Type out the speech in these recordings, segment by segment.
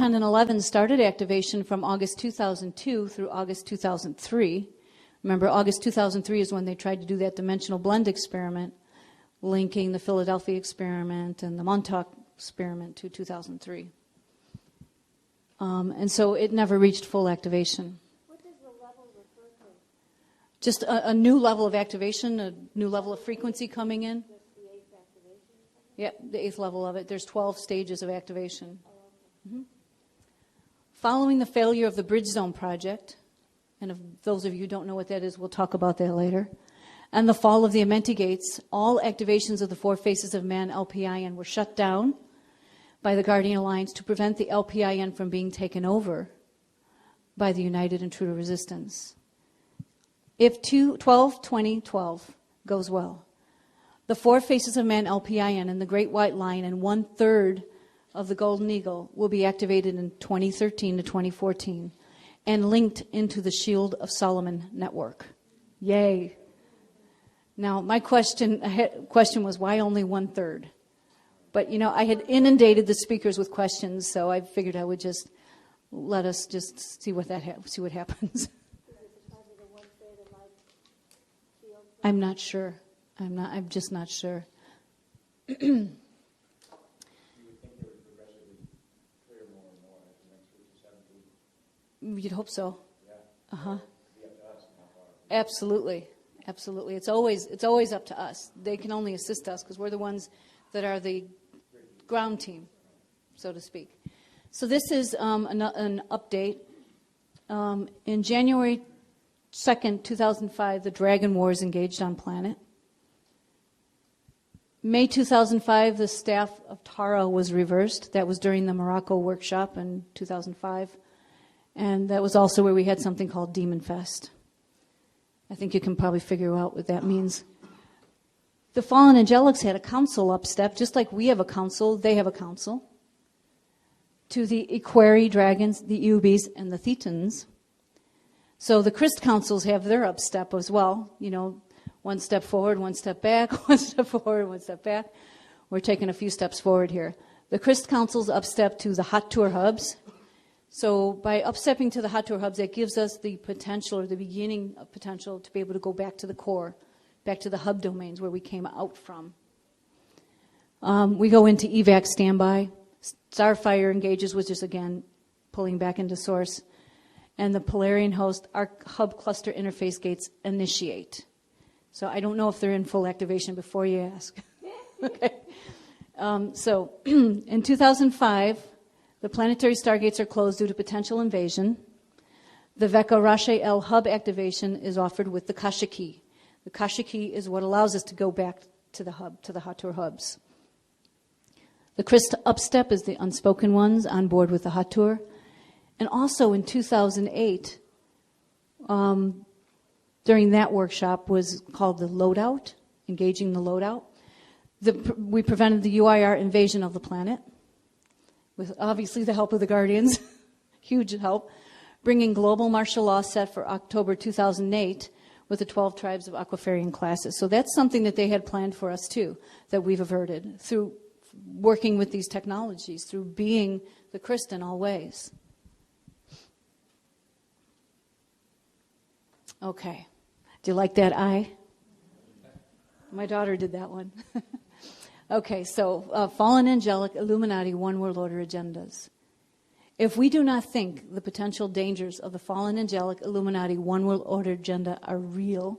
10 and 11 started activation from August 2002 through August 2003. Remember, August 2003 is when they tried to do that dimensional blend experiment, linking the Philadelphia experiment and the Montauk experiment to 2003. And so it never reached full activation. What does the level refer to? Just a new level of activation, a new level of frequency coming in. Just the 8th activation? Yeah, the 8th level of it. There's 12 stages of activation. Oh, okay. Mm-hmm. Following the failure of the Bridge Zone project, and if those of you who don't know what that is, we'll talk about that later, and the fall of the Amenti Gates, all activations of the Four Faces of Man LPIN were shut down by the Guardian Alliance to prevent the LPIN from being taken over by the United Intruder Resistance. If 12-20-12 goes well, the Four Faces of Man LPIN and the Great White Line and 1/3 of the Golden Eagle will be activated in 2013 to 2014 and linked into the Shield of Solomon network. Yay. Now, my question was, why only 1/3? But, you know, I had inundated the speakers with questions, so I figured I would just let us just see what happens. I'm not sure. I'm just not sure. You would think they would progressively clear more and more as the next 57 You'd hope so. Yeah. Uh-huh. It'd be up to us and how far. Absolutely. Absolutely. It's always up to us. They can only assist us because we're the ones that are the ground team, so to speak. So this is an update. In January 2nd, 2005, the Dragon Wars engaged on planet. May 2005, the staff of Tara was reversed. That was during the Morocco workshop in 2005. And that was also where we had something called Demon Fest. I think you can probably figure out what that means. The fallen angelics had a council up step, just like we have a council, they have a council, to the Equerry dragons, the Eubes, and the Thetans. So the Christ councils have their up step as well, you know, one step forward, one step back, one step forward, one step back. We're taking a few steps forward here. The Christ councils up step to the hot tour hubs. So by upstepping to the hot tour hubs, that gives us the potential, or the beginning of potential, to be able to go back to the core, back to the hub domains where we came out from. We go into evac standby. Starfire engages, which is, again, pulling back into source. And the Polarian host, our hub cluster interface gates initiate. So I don't know if they're in full activation before you ask. Okay. So in 2005, the planetary stargates are closed due to potential invasion. The Veka Rache El hub activation is offered with the Kasha key. The Kasha key is what allows us to go back to the hub, to the hot tour hubs. The Christ upstep is the unspoken ones on board with the hot tour. And also in 2008, during that workshop was called the loadout, engaging the loadout. We prevented the UIR invasion of the planet with obviously the help of the Guardians, huge help, bringing global martial law set for October 2008 with the 12 tribes of Aquafarian classes. So that's something that they had planned for us too, that we've averted through working with these technologies, through being the Christ in all ways. Okay. Do you like that eye? My daughter did that one. Okay, so fallen angelic, Illuminati, one world order agendas. If we do not think the potential dangers of the fallen angelic, Illuminati, one world order agenda are real,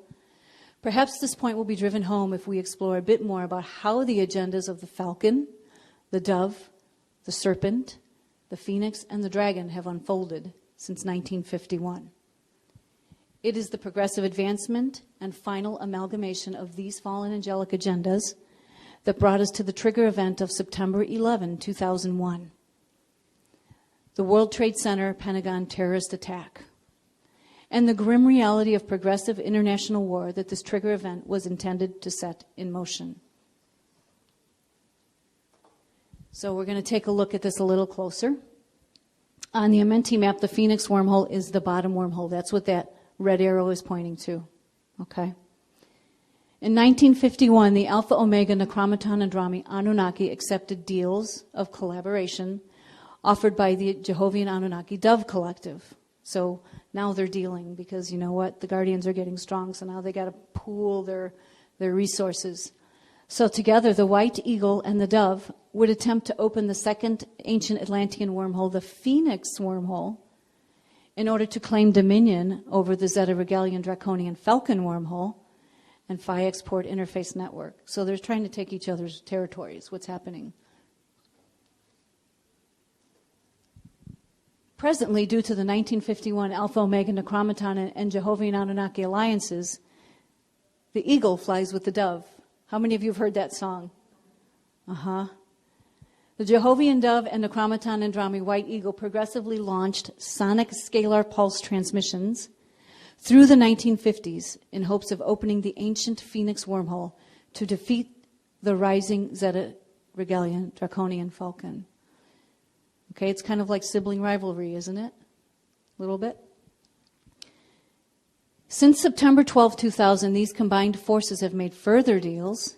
perhaps this point will be driven home if we explore a bit more about how the agendas of the falcon, the dove, the serpent, the phoenix, and the dragon have unfolded since 1951. It is the progressive advancement and final amalgamation of these fallen angelic agendas that brought us to the trigger event of September 11, 2001, the World Trade Center Pentagon terrorist attack, and the grim reality of progressive international war that this trigger event was intended to set in motion. So we're going to take a look at this a little closer. On the Amenti map, the Phoenix wormhole is the bottom wormhole. That's what that red arrow is pointing to. Okay? In 1951, the Alpha Omega Necromaton Andrami Anunnaki accepted deals of collaboration offered by the Jehovah and Anunnaki Dove Collective. So now they're dealing because you know what? The Guardians are getting strong, so now they got to pool their resources. So together, the White Eagle and the Dove would attempt to open the second ancient Atlantean wormhole, the Phoenix wormhole, in order to claim dominion over the Zeta Regalian Draconian Falcon wormhole and Phi Export Interface Network. So they're trying to take each other's territories. What's happening? Presently, due to the 1951 Alpha Omega Necromaton and Jehovah and Anunnaki alliances, the eagle flies with the dove. How many of you have heard that song? The Jehovian Dove and Necromaton Andromi White Eagle progressively launched sonic scalar pulse transmissions through the 1950s in hopes of opening the ancient Phoenix wormhole to defeat the rising Zeta Regalian Draconian Falcon. Okay, it's kind of like sibling rivalry, isn't it? A little bit. Since September 12, 2000, these combined forces have made further deals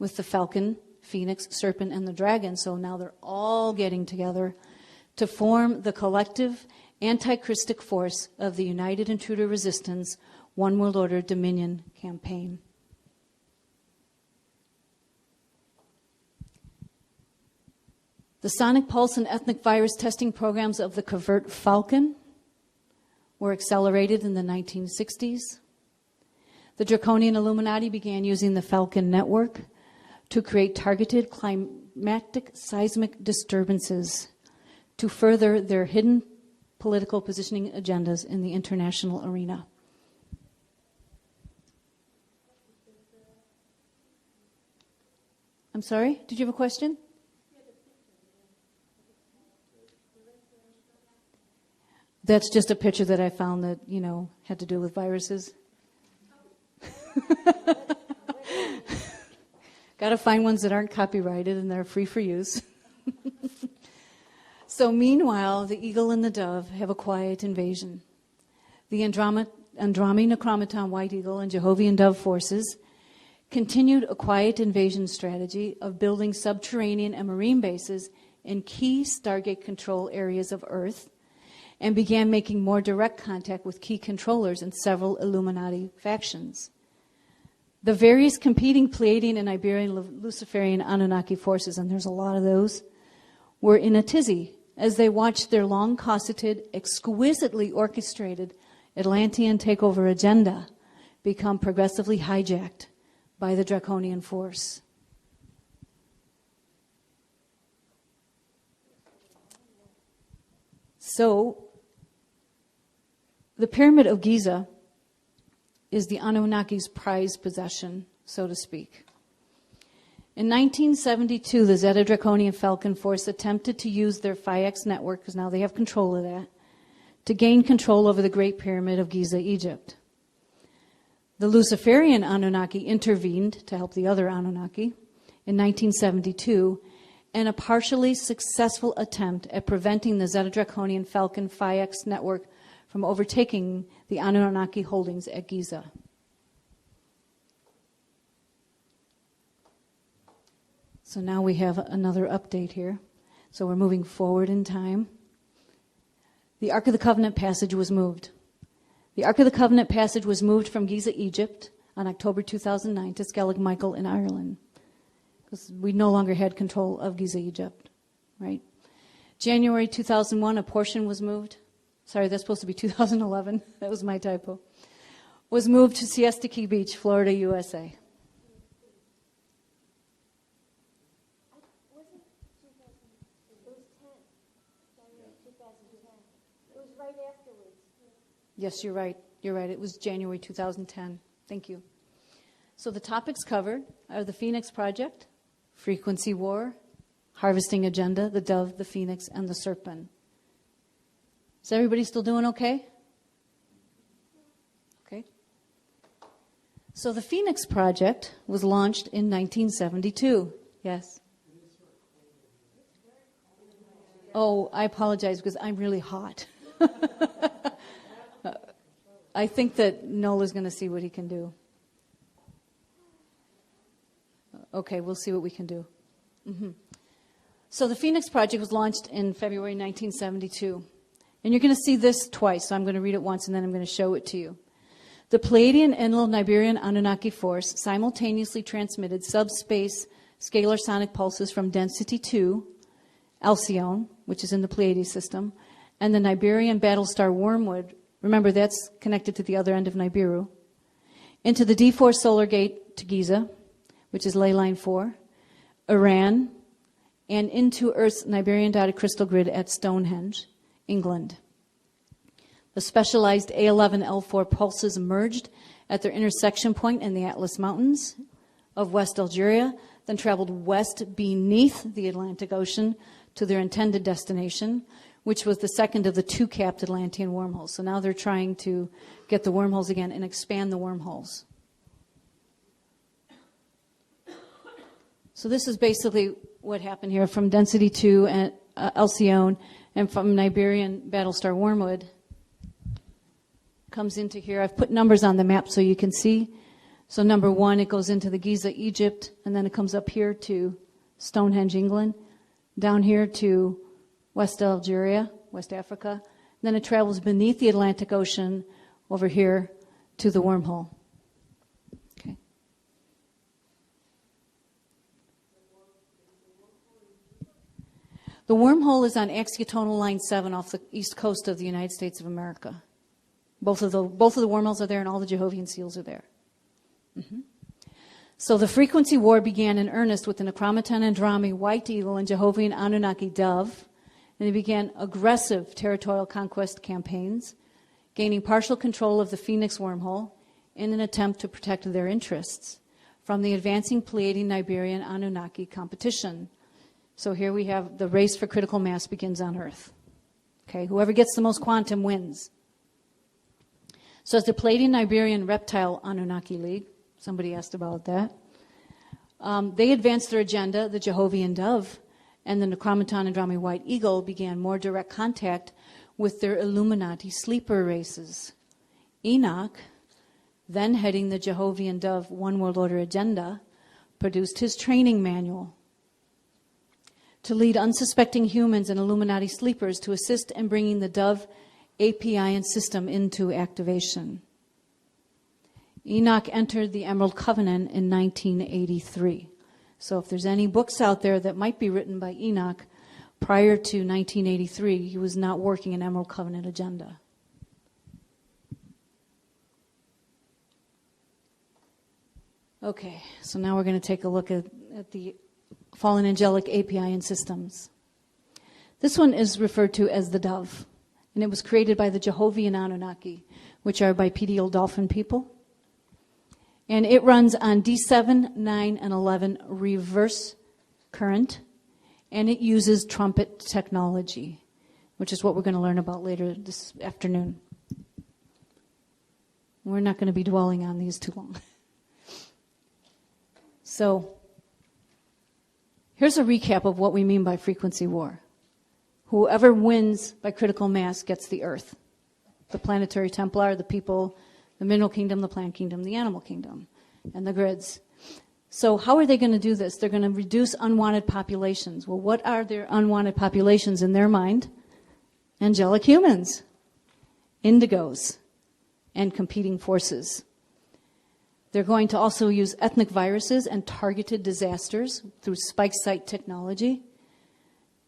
with the Falcon, Phoenix, Serpent, and the Dragon. So now they're all getting together to form the collective anti-Christic force of the United Intruder Resistance One World Order Dominion campaign. The sonic pulse and ethnic virus testing programs of the covert Falcon were accelerated in the 1960s. The Draconian Illuminati began using the Falcon network to create targeted climatic seismic disturbances to further their hidden political positioning agendas in the international arena. I'm sorry, did you have a question? That's just a picture that I found that, had to do with viruses. Got to find ones that aren't copyrighted and they're free for use. So meanwhile, the eagle and the dove have a quiet invasion. The Andromi Necromaton White Eagle and Jehovian Dove forces continued a quiet invasion strategy of building subterranean and marine bases in key Stargate control areas of Earth, and began making more direct contact with key controllers in several Illuminati factions. The various competing Pleiadian and Iberian Luciferian Anunnaki forces, and there's a lot of those, were in a tizzy as they watched their long-cosseted, exquisitely orchestrated Atlantean takeover agenda become progressively hijacked by the Draconian force. So, the Pyramid of Giza is the Anunnaki's prized possession, so to speak. In 1972, the Zeta Draconian Falcon Force attempted to use their Phi-X network, because now they have control of that, to gain control over the Great Pyramid of Giza, Egypt. The Luciferian Anunnaki intervened to help the other Anunnaki in 1972 in a partially successful attempt at preventing the Zeta Draconian Falcon Phi-X network from overtaking the Anunnaki holdings at Giza. So now we have another update here. So we're moving forward in time. The Ark of the Covenant passage was moved. The Ark of the Covenant passage was moved from Giza, Egypt on October 2009 to Skellig Michael in Ireland, because we no longer had control of Giza, Egypt, right? January 2001, a portion was moved. Sorry, that's supposed to be 2011. That was my typo. Was moved to Siesta Key Beach, Florida, USA. Wasn't 2000, it was 10, January 2010. It was right afterwards. Yes, you're right. You're right. It was January 2010. Thank you. So the topics covered are the Phoenix Project, Frequency War, Harvesting Agenda, the Dove, the Phoenix, and the Serpent. Is everybody still doing okay? Okay. So the Phoenix Project was launched in 1972. Yes. Oh, I apologize because I'm really hot. I think that Nola's going to see what he can do. Okay, we'll see what we can do. So the Phoenix Project was launched in February 1972. And you're going to see this twice, so I'm going to read it once and then I'm going to show it to you. The Pleiadian and Niberian Anunnaki force simultaneously transmitted subspace scalar sonic pulses from density 2, Alcyone, which is in the Pleiades system, and the Niberian Battlestar Wormwood, remember that's connected to the other end of Nibiru, into the D4 solar gate to Giza, which is ley line 4, Iran, and into Earth's Niberian dotted crystal grid at Stonehenge, England. The specialized A11L4 pulses emerged at their intersection point in the Atlas Mountains of West Algeria, then traveled west beneath the Atlantic Ocean to their intended destination, which was the second of the two capped Atlantean wormholes. So now they're trying to get the wormholes again and expand the wormholes. So this is basically what happened here from density 2 and Alcyone, and from Niberian Battlestar Wormwood comes into here. I've put numbers on the map so you can see. So number 1, it goes into the Giza, Egypt, and then it comes up here to Stonehenge, England, down here to West Algeria, West Africa. Then it travels beneath the Atlantic Ocean over here to the wormhole. Okay. The wormhole is on axiotonal line 7 off the east coast of the United States of America. Both of the wormholes are there, and all the Jehovian seals are there. So the frequency war began in earnest with the Necromaton Andromi, White Eagle, and Jehovian Anunnaki Dove, and they began aggressive territorial conquest campaigns, gaining partial control of the Phoenix wormhole in an attempt to protect their interests from the advancing Pleiadian Niberian Anunnaki competition. So here we have the race for critical mass begins on Earth. Okay, whoever gets the most quantum wins. So as the Pleiadian Niberian Reptile Anunnaki League, somebody asked about that, they advanced their agenda. The Jehovian Dove and the Necromaton Andromi White Eagle began more direct contact with their Illuminati sleeper races. Enoch, then heading the Jehovian Dove One World Order agenda, produced his training manual to lead unsuspecting humans and Illuminati sleepers to assist in bringing the Dove Apin system into activation. Enoch entered the Emerald Covenant in 1983. So if there's any books out there that might be written by Enoch prior to 1983, he was not working an Emerald Covenant agenda. Okay, so now we're going to take a look at the fallen angelic Apin systems. This one is referred to as the Dove, and it was created by the Jehovian Anunnaki, which are bipedal dolphin people. And it runs on D7, 9, and 11 reverse current, and it uses trumpet technology, which is what we're going to learn about later this afternoon. We're not going to be dwelling on these too long. So, here's a recap of what we mean by frequency war. Whoever wins by critical mass gets the Earth. The planetary Templar, the people, the mineral kingdom, the plant kingdom, the animal kingdom, and the grids. So how are they going to do this? They're going to reduce unwanted populations. Well, what are their unwanted populations in their mind? Angelic humans, indigos, and competing forces. They're going to also use ethnic viruses and targeted disasters through spike site technology,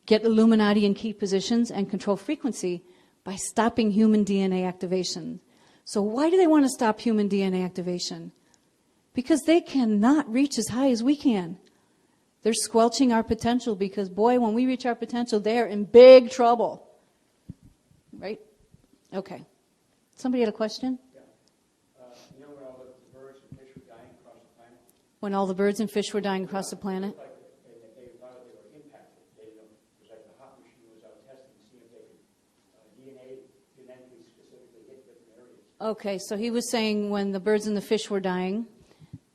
get Illuminati in key positions, and control frequency by stopping human DNA activation. So why do they want to stop human DNA activation? Because they cannot reach as high as we can. They're squelching our potential because, boy, when we reach our potential, they're in big trouble. Right? Okay. Somebody had a question? You know when all the birds and fish were dying across the planet? When all the birds and fish were dying across the planet? Like they thought they were impacted. It was like the hot machine was out testing to see if they could DNA genetically specifically hit different areas. Okay, so he was saying when the birds and the fish were dying,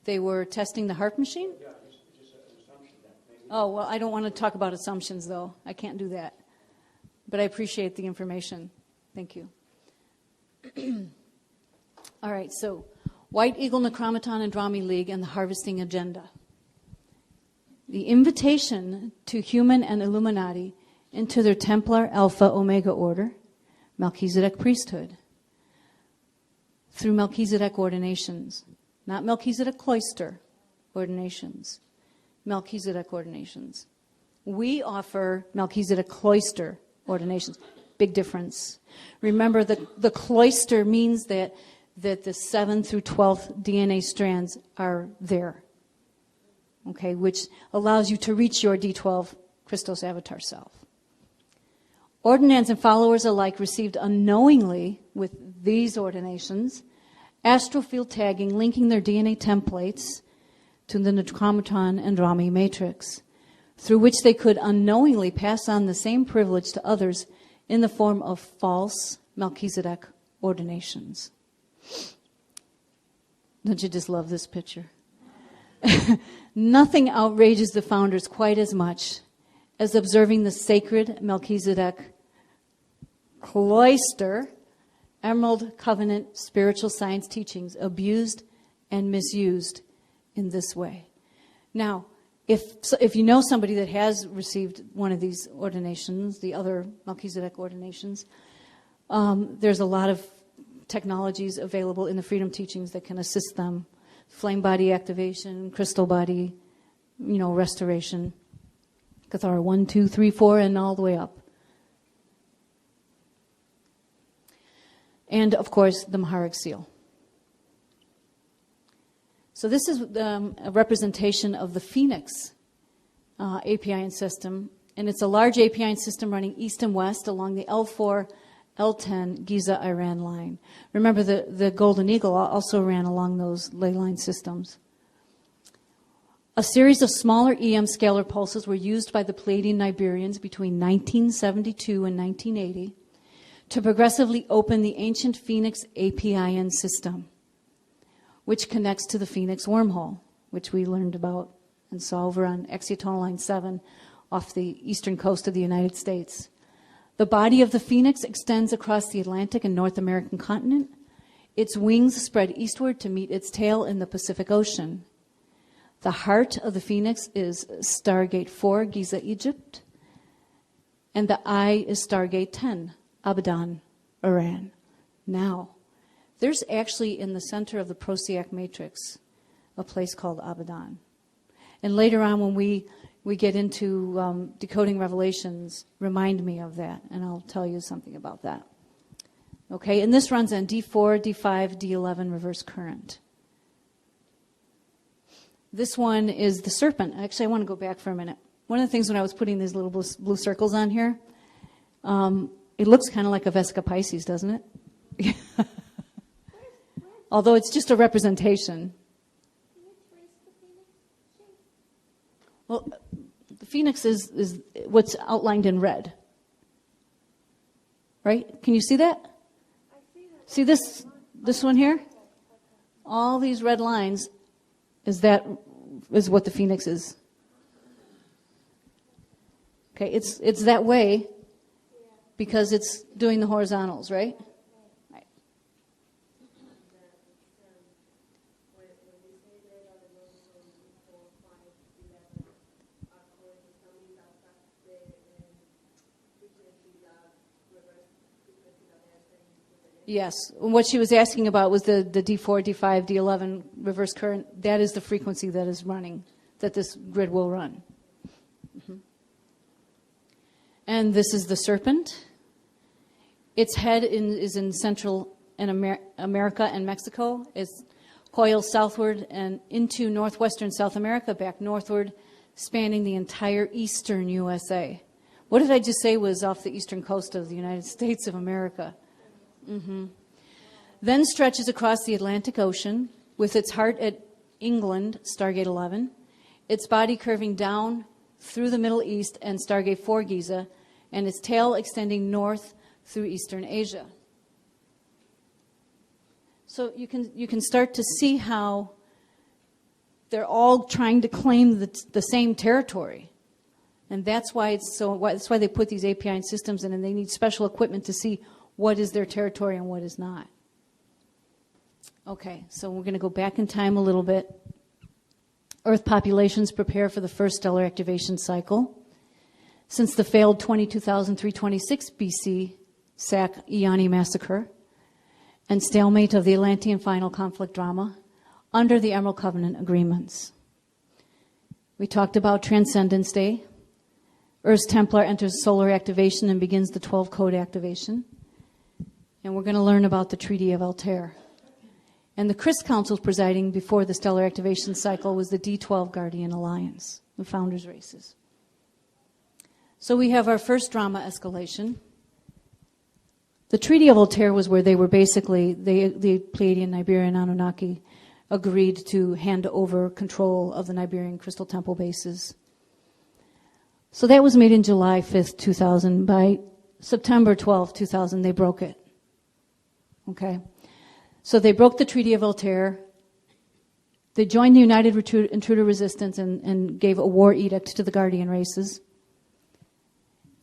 they were testing the HARP machine? Yeah, just an assumption that maybe. Oh, well, I don't want to talk about assumptions, though. I can't do that. But I appreciate the information. Thank you. All right, so White Eagle, Necromaton, Andromi League, and the Harvesting Agenda. the invitation to human and Illuminati into their Templar Alpha Omega order, Melchizedek priesthood, through Melchizedek ordinations, not Melchizedek cloister ordinations, Melchizedek ordinations. We offer Melchizedek cloister ordinations. Big difference. Remember, the cloister means that the 7th through 12th DNA strands are there, okay, which allows you to reach your D12 Christos avatar self. Ordinands and followers alike received unknowingly with these ordinations astrofield tagging linking their DNA templates to the Chromaton and Rami matrix, through which they could unknowingly pass on the same privilege to others in the form of false Melchizedek ordinations. Don't you just love this picture? Nothing outrages the founders quite as much as observing the sacred Melchizedek cloister, Emerald Covenant spiritual science teachings abused and misused in this way. Now, if you know somebody that has received one of these ordinations, the other Melchizedek ordinations, there's a lot of technologies available in the Freedom Teachings that can assist them. Flame body activation, crystal body, restoration. Cathara 1, 2, 3, 4, and all the way up. And, of course, the Maharig seal. So this is a representation of the Phoenix Apin system. And it's a large Apin system running east and west along the L4, L10 Giza Iran line. Remember, the Golden Eagle also ran along those ley line systems. A series of smaller EM scalar pulses were used by the Pleiadian Nibirians between 1972 and 1980 to progressively open the ancient Phoenix APIN system, which connects to the Phoenix wormhole, which we learned about and saw over on Excitonal Line 7 off the eastern coast of the United States. The body of the Phoenix extends across the Atlantic and North American continent. Its wings spread eastward to meet its tail in the Pacific Ocean. The heart of the Phoenix is Stargate 4, Giza, Egypt, and the eye is Stargate 10, Abadan, Iran. Now, there's actually in the center of the Procyon matrix a place called Abadan. And later on when we get into decoding revelations, remind me of that, and I'll tell you something about that. Okay, and this runs on D4, D5, D11 reverse current. This one is the serpent. Actually, I want to go back for a minute. One of the things when I was putting these little blue circles on here, it looks kind of like a Vesica Pisces, doesn't it? Although it's just a representation. Well, the Phoenix is what's outlined in red. Right? Can you see that? See this one here? All these red lines is what the Phoenix is. Okay, it's that way because it's doing the horizontals, right? Right. Yes. What she was asking about was the D4, D5, D11 reverse current. That is the frequency that is running, that this grid will run. Mm-hmm. And this is the serpent. Its head is in Central and America and Mexico. It coils southward and into northwestern South America, back northward, spanning the entire eastern USA. What did I just say was off the eastern coast of the United States of America? Mm-hmm. Then stretches across the Atlantic Ocean with its heart at England, Stargate 11, its body curving down through the Middle East and Stargate 4 Giza, and its tail extending north through Eastern Asia. So you can start to see how they're all trying to claim the same territory. And that's why that's why they put these API systems in, and they need special equipment to see what is their territory and what is not. Okay, so we're going to go back in time a little bit. Earth populations prepare for the first stellar activation cycle. Since the failed 22,326 BC Sac-Iani massacre and stalemate of the Atlantean final conflict drama under the Emerald Covenant agreements. We talked about Transcendence Day. Earth's Templar enters solar activation and begins the 12 code activation. And we're going to learn about the Treaty of Altair. And the Christ Council presiding before the stellar activation cycle was the D12 Guardian Alliance, the founders' races. So we have our first drama escalation. The Treaty of Altair was where they were basically, the Pleiadian, Niberian, Anunnaki agreed to hand over control of the Niberian Crystal Temple bases. So that was made in July 5th, 2000. By September 12th, 2000, they broke it. Okay? So they broke the Treaty of Altair. They joined the United Intruder Resistance and gave a war edict to the Guardian races.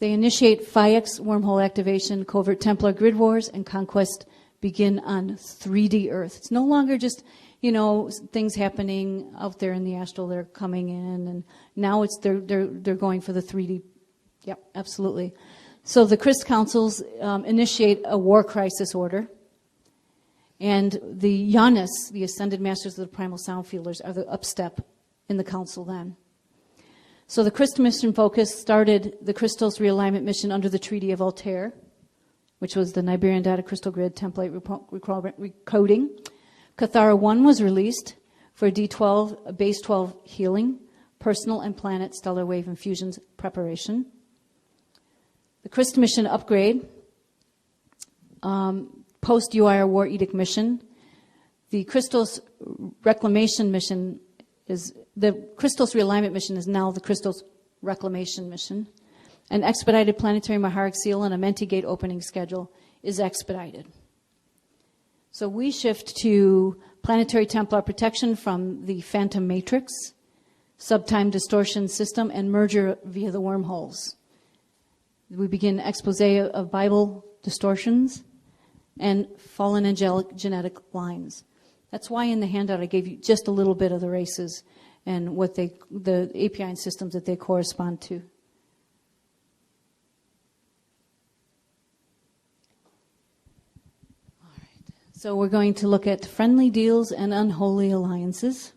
They initiate FIEX wormhole activation, covert Templar grid wars, and conquest begin on 3D Earth. It's no longer just, things happening out there in the astral. They're coming in, and now they're going for the 3D. Yep, absolutely. So the Christ Councils initiate a war crisis order, and the Yanis, the Ascended Masters of the Primal Sound Fielders, are the upstep in the council then. So the Christ mission focus started the Crystals realignment mission under the Treaty of Altair, which was the Niberian Data Crystal Grid template recoding. Cathara 1 was released for D12, base 12 healing, personal and planet stellar wave infusions preparation. The Christ mission upgrade, post-UIR War Edict mission. The Crystals reclamation mission the Crystals realignment mission is now the Crystals reclamation mission. An expedited planetary Maharic seal and a Menti Gate opening schedule is expedited. So we shift to planetary Templar protection from the Phantom Matrix, subtime distortion system, and merger via the wormholes. We begin expose of Bible distortions and fallen angelic genetic lines. That's why in the handout I gave you just a little bit of the races and what the Apin systems that they correspond to. All right. So we're going to look at friendly deals and unholy alliances.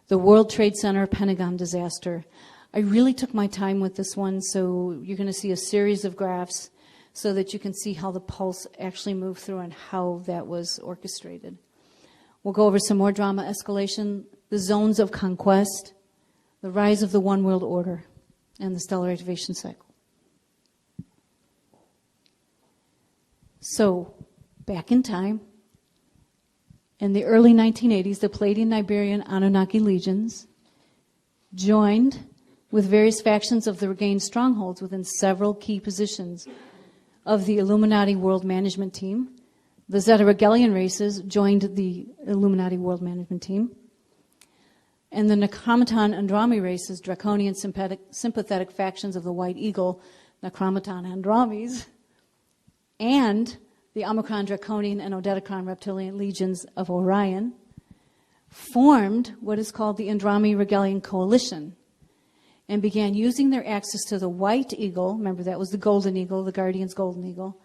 The World Trade Center Pentagon disaster. I really took my time with this one, so you're going to see a series of graphs so that you can see how the pulse actually moved through and how that was orchestrated. We'll go over some more drama escalation, the zones of conquest, the rise of the one world order, and the stellar activation cycle. So, back in time, in the early 1980s, the Pleiadian, Niberian, Anunnaki legions joined with various factions of the regained strongholds within several key positions of the Illuminati World Management Team. The Zeta Regalian races joined the Illuminati World Management Team. And the Necromaton Andromi races, draconian sympathetic factions of the White Eagle, Necromaton Andromes, and the Omicron Draconian and Odedicron Reptilian legions of Orion, formed what is called the Andromi Regalian Coalition and began using their access to the White Eagle, remember that was the Golden Eagle, the Guardian's Golden Eagle,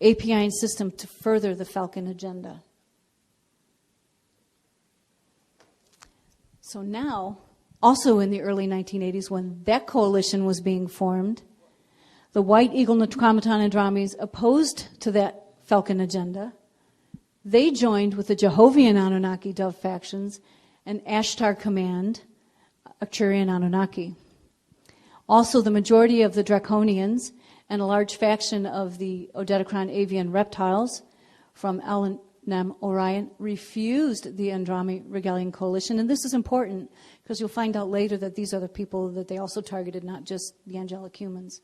Apin system to further the Falcon agenda. So now, also in the early 1980s, when that coalition was being formed, the White Eagle Necromaton Andromes opposed to that Falcon agenda. They joined with the Jehovian Anunnaki Dove factions and Ashtar Command, Arcturian Anunnaki. Also, the majority of the Draconians and a large faction of the Odedicron avian reptiles from Al-Nem Orion refused the Andromi Regalian Coalition. And this is important because you'll find out later that these are the people that they also targeted, not just the angelic humans.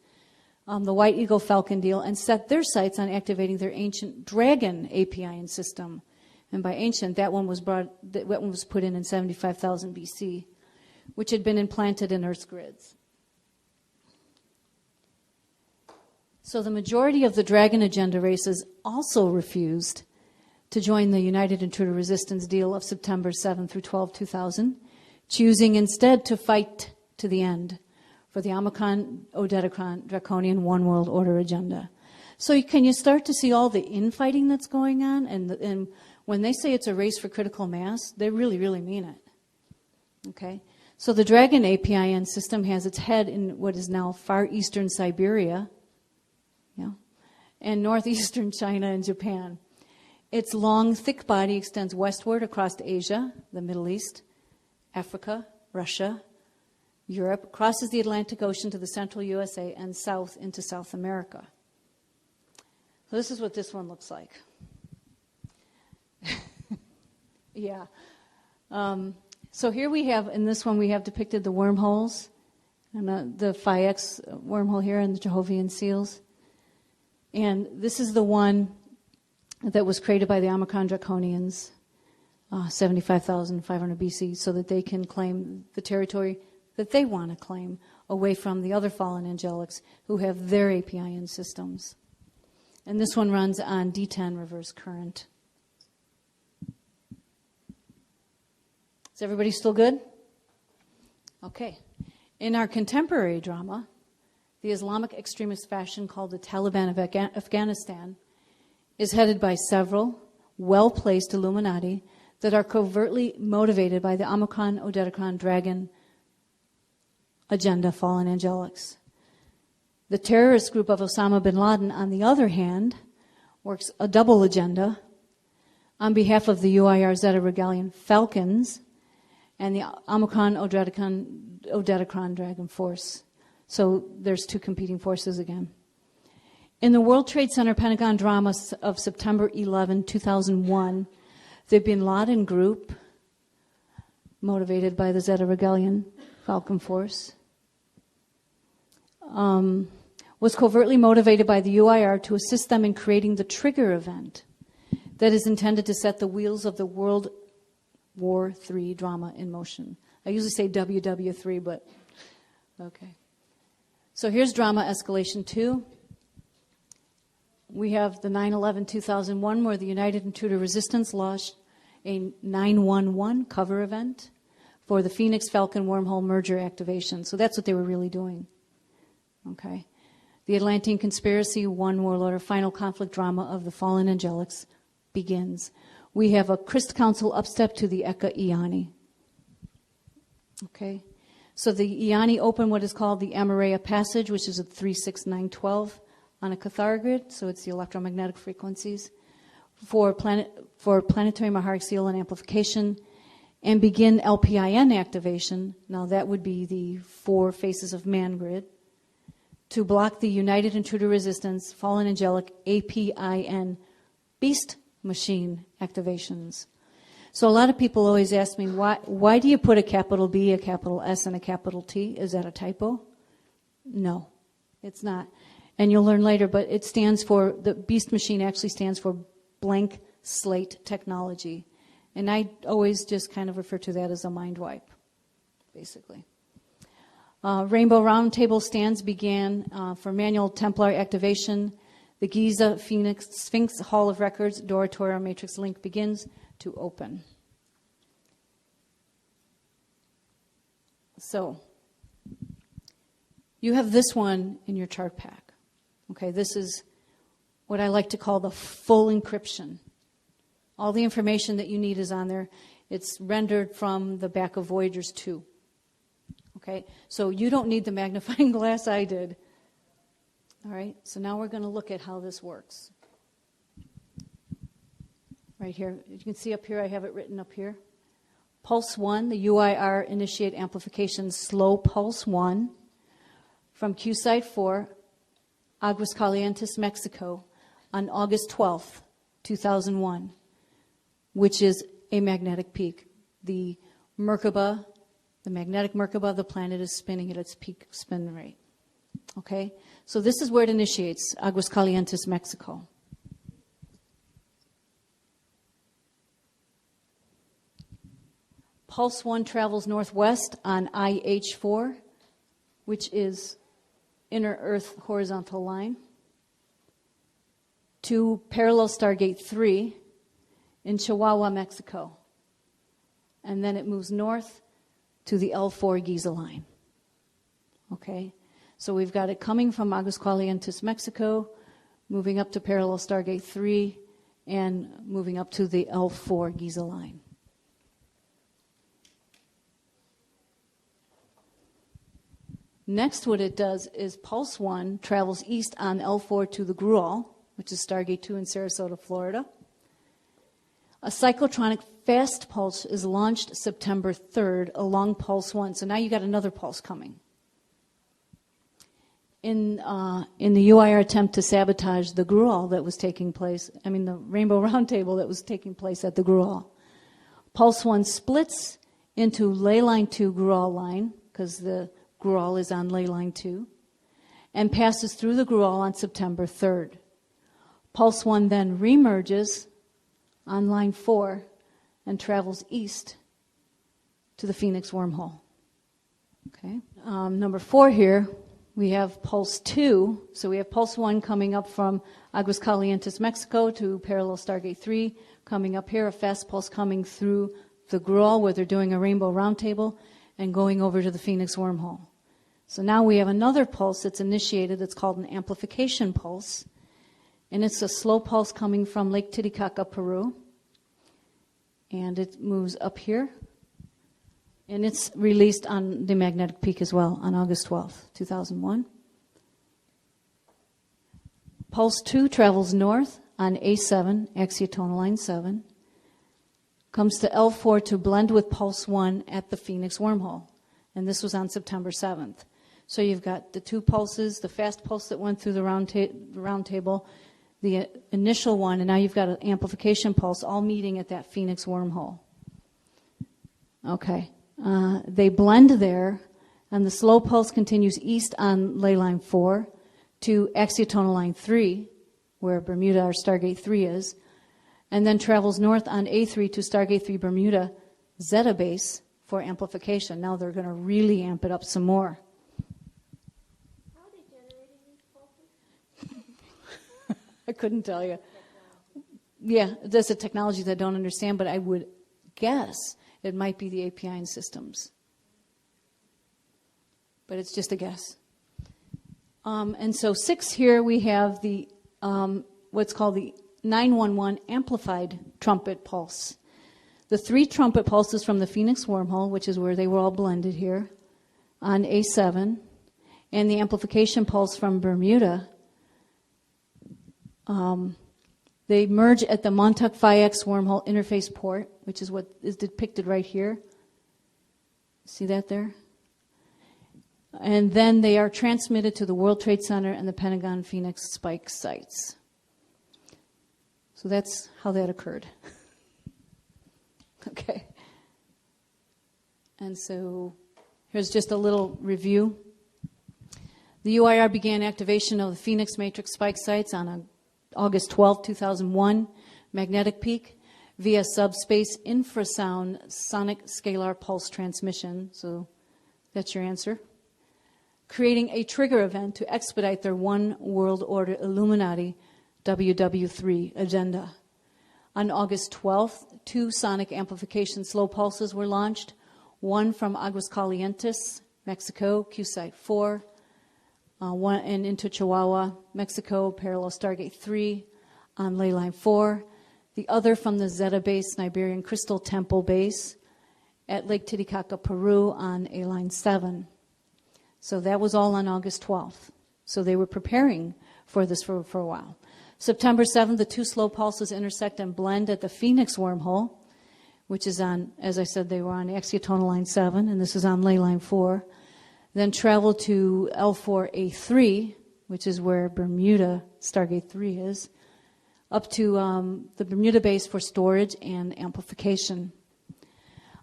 The White Eagle Falcon deal, and set their sights on activating their ancient Dragon Apin system. And by ancient, that one was put in 75,000 BC, which had been implanted in Earth's grids. So the majority of the Dragon Agenda races also refused to join the United Intruder Resistance deal of September 7 through 12, 2000, choosing instead to fight to the end for the Omicron Odedicron Draconian One World Order agenda. So can you start to see all the infighting that's going on? And when they say it's a race for critical mass, they really, really mean it. Okay? So the Dragon APIN system has its head in what is now far eastern Siberia, and northeastern China and Japan. Its long, thick body extends westward across Asia, the Middle East, Africa, Russia, Europe, crosses the Atlantic Ocean to the central USA, and south into South America. So this is what this one looks like. Yeah. So here we have, in this one, we have depicted the wormholes, and the Phi X wormhole here, and the Jehovian seals. And this is the one that was created by the Omicron Draconians, 75,500 BC, so that they can claim the territory that they want to claim away from the other fallen angelics who have their APIN systems. And this one runs on D10 reverse current. Is everybody still good? Okay. In our contemporary drama, the Islamic extremist faction called the Taliban of Afghanistan is headed by several well-placed Illuminati that are covertly motivated by the Omicron Odedicron Dragon agenda, fallen angelics. The terrorist group of Osama bin Laden, on the other hand, works a double agenda on behalf of the UIR Zeta Regalian Falcons and the Omicron Odedicron Dragon Force. So there's two competing forces again. In the World Trade Center Pentagon drama of September 11, 2001, the Bin Laden group, motivated by the Zeta Regalian Falcon Force, was covertly motivated by the UIR to assist them in creating the trigger event that is intended to set the wheels of the World War III drama in motion. I usually say WW3, but okay. So here's drama escalation 2. We have the 9/11/2001, where the United Intruder Resistance launched a 911 cover event for the Phoenix Falcon wormhole merger activation. So that's what they were really doing. Okay. The Atlantean Conspiracy, One World Order, final conflict drama of the fallen angelics begins. We have a Christ Council upstep to the Eka Iani. Okay. So the Iani open what is called the Amareya Passage, which is at 36912 on a Cathar grid, so it's the electromagnetic frequencies, for planetary Maharic seal and amplification, and begin LPIN activation. Now that would be the 4 faces of man grid, to block the United Intruder Resistance, Fallen Angelic, APIN, Beast Machine activations. So a lot of people always ask me, why do you put a capital B, a capital S, and a capital T? Is that a typo? No, it's not. And you'll learn later, but it stands for, the Beast Machine actually stands for blank slate technology. And I always just kind of refer to that as a mind wipe, basically. Rainbow Roundtable stands began for manual Templar activation. The Giza Phoenix Sphinx Hall of Records Dora Torah Matrix link begins to open. So, you have this one in your chart pack. Okay, this is what I like to call the full encryption. All the information that you need is on there. It's rendered from the back of Voyager's 2. Okay, so you don't need the magnifying glass I did. All right, so now we're going to look at how this works. Right here, you can see up here, I have it written up here. Pulse 1, the UIR initiate amplification slow pulse 1 from QSite 4, Aguascalientes, Mexico, on August 12th, 2001, which is a magnetic peak. The Merkaba, the magnetic Merkaba of the planet is spinning at its peak spin rate. Okay, so this is where it initiates, Aguascalientes, Mexico. Pulse 1 travels northwest on IH4, which is inner Earth horizontal line, to parallel Stargate 3 in Chihuahua, Mexico. And then it moves north to the L4 Giza line. Okay? So we've got it coming from Aguascalientes, Mexico, moving up to parallel Stargate 3, and moving up to the L4 Giza line. Next, what it does is Pulse 1 travels east on L4 to the Gruol, which is Stargate 2 in Sarasota, Florida. A cyclotronic fast pulse is launched September 3rd along Pulse 1. So now you got another pulse coming. In the UIR attempt to sabotage the Gruol that was taking place, the Rainbow Roundtable that was taking place at the Gruol, Pulse 1 splits into ley line 2 Gruol line, because the Gruol is on ley line 2, and passes through the Gruol on September 3rd. Pulse 1 then remerges on line 4 and travels east to the Phoenix wormhole. Okay. Number 4 here, we have Pulse 2. So we have Pulse 1 coming up from Aguascalientes, Mexico to parallel Stargate 3, coming up here, a fast pulse coming through the Gruol where they're doing a Rainbow Roundtable, and going over to the Phoenix wormhole. So now we have another pulse that's initiated. It's called an amplification pulse. And it's a slow pulse coming from Lake Titicaca, Peru. And it moves up here. And it's released on the magnetic peak as well on August 12th, 2001. Pulse 2 travels north on A7, excitonal line 7. Comes to L4 to blend with Pulse 1 at the Phoenix wormhole. And this was on September 7th. So you've got the two pulses, the fast pulse that went through the round table, the initial one, and now you've got an amplification pulse all meeting at that Phoenix wormhole. Okay. They blend there, and the slow pulse continues east on ley line 4 to excitonal line 3, where Bermuda or Stargate 3 is, and then travels north on A3 to Stargate 3 Bermuda Zeta base for amplification. Now they're going to really amp it up some more. How are they generating these pulses? I couldn't tell you. Yeah, there's a technology that I don't understand, but I would guess it might be the Apin Systems. But it's just a guess. And so 6 here we have the what's called the 911 amplified trumpet pulse. The 3 trumpet pulses from the Phoenix wormhole, which is where they were all blended here, on A7, and the amplification pulse from Bermuda. They merge at the Montauk Phi X wormhole interface port, which is what is depicted right here. See that there? And then they are transmitted to the World Trade Center and the Pentagon Phoenix Spike sites. So that's how that occurred. Okay. And so here's just a little review. The UIR began activation of the Phoenix Matrix Spike sites on August 12, 2001, magnetic peak, via subspace infrasound sonic scalar pulse transmission. So that's your answer. Creating a trigger event to expedite their One World Order Illuminati WW3 agenda. On August 12th, 2 sonic amplification slow pulses were launched, one from Aguascalientes, Mexico, QSite 4, one and into Chihuahua, Mexico, parallel Stargate 3 on ley line 4, the other from the Zeta base, Iberian Crystal Temple base at Lake Titicaca, Peru on A line 7. So that was all on August 12th. So they were preparing for this for a while. September 7th, the 2 slow pulses intersect and blend at the Phoenix wormhole, which is on, as I said, they were on excitonal line 7, and this is on ley line 4. Then travel to L4A3, which is where Bermuda Stargate 3 is, up to the Bermuda base for storage and amplification.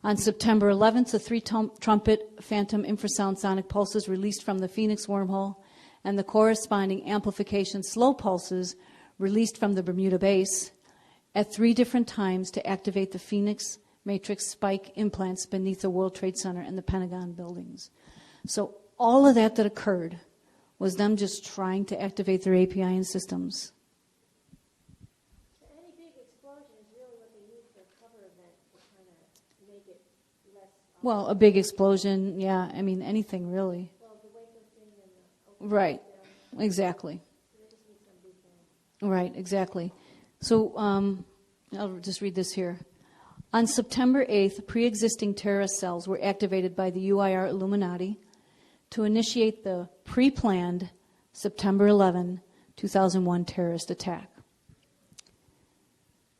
On September 11th, the 3 trumpet phantom infrasound sonic pulses released from the Phoenix wormhole and the corresponding amplification slow pulses released from the Bermuda base at 3 different times to activate the Phoenix Matrix spike implants beneath the World Trade Center and the Pentagon buildings. So all of that occurred was them just trying to activate their Apin systems. So any big explosion is really what they need for a cover event to kind of make it less. Well, a big explosion, yeah. I mean, anything really. Well, the Waco thing and the Oklahoma Right. there, Exactly. so they just need some blueprint. Right, exactly. So I'll just read this here. On September 8th, pre-existing terrorist cells were activated by the UIR Illuminati to initiate the pre-planned September 11, 2001 terrorist attack.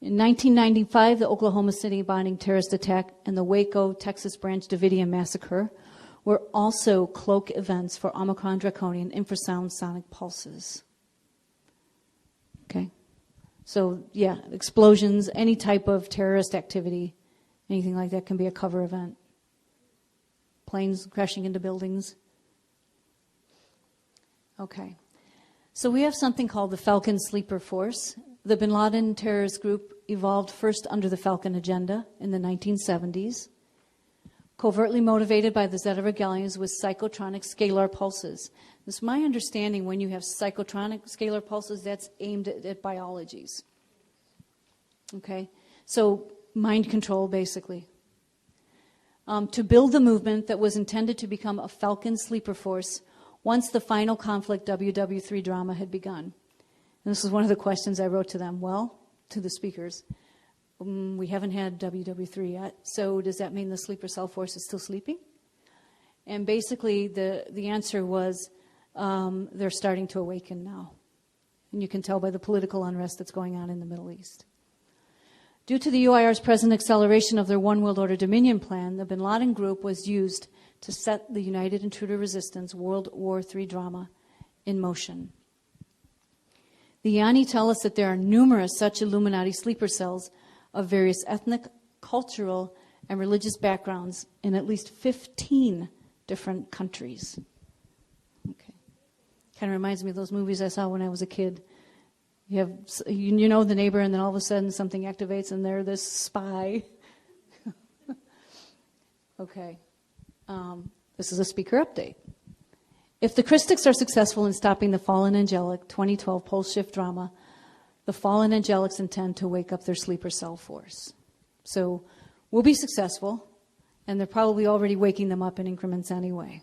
In 1995, the Oklahoma City bombing terrorist attack and the Waco, Texas Branch Davidian massacre were also cloak events for Omicron draconian infrasound sonic pulses. Okay? So, yeah, explosions, any type of terrorist activity, anything like that can be a cover event. Planes crashing into buildings. Okay. So we have something called the Falcon Sleeper Force. The bin Laden terrorist group evolved first under the Falcon agenda in the 1970s, covertly motivated by the Zeta Regalians with psychotronic scalar pulses. It's my understanding when you have psychotronic scalar pulses, that's aimed at biologies. Okay? So mind control, basically. To build the movement that was intended to become a Falcon Sleeper Force once the final conflict WW3 drama had begun. And this is one of the questions I wrote to them. Well, to the speakers, we haven't had WW3 yet, so does that mean the sleeper cell force is still sleeping? And basically the answer was they're starting to awaken now. And you can tell by the political unrest that's going on in the Middle East. Due to the UIR's present acceleration of their One World Order Dominion plan, the bin Laden group was used to set the United Intruder Resistance World War III drama in motion. The Yanni tell us that there are numerous such Illuminati sleeper cells of various ethnic, cultural, and religious backgrounds in at least 15 different countries. Okay. Kind of reminds me of those movies I saw when I was a kid. You know the neighbor, and then all of a sudden something activates, and they're this spy. Okay. This is a speaker update. If the Christics are successful in stopping the Fallen Angelic 2012 pulse shift drama, the Fallen Angelics intend to wake up their sleeper cell force. So we'll be successful, and they're probably already waking them up in increments anyway.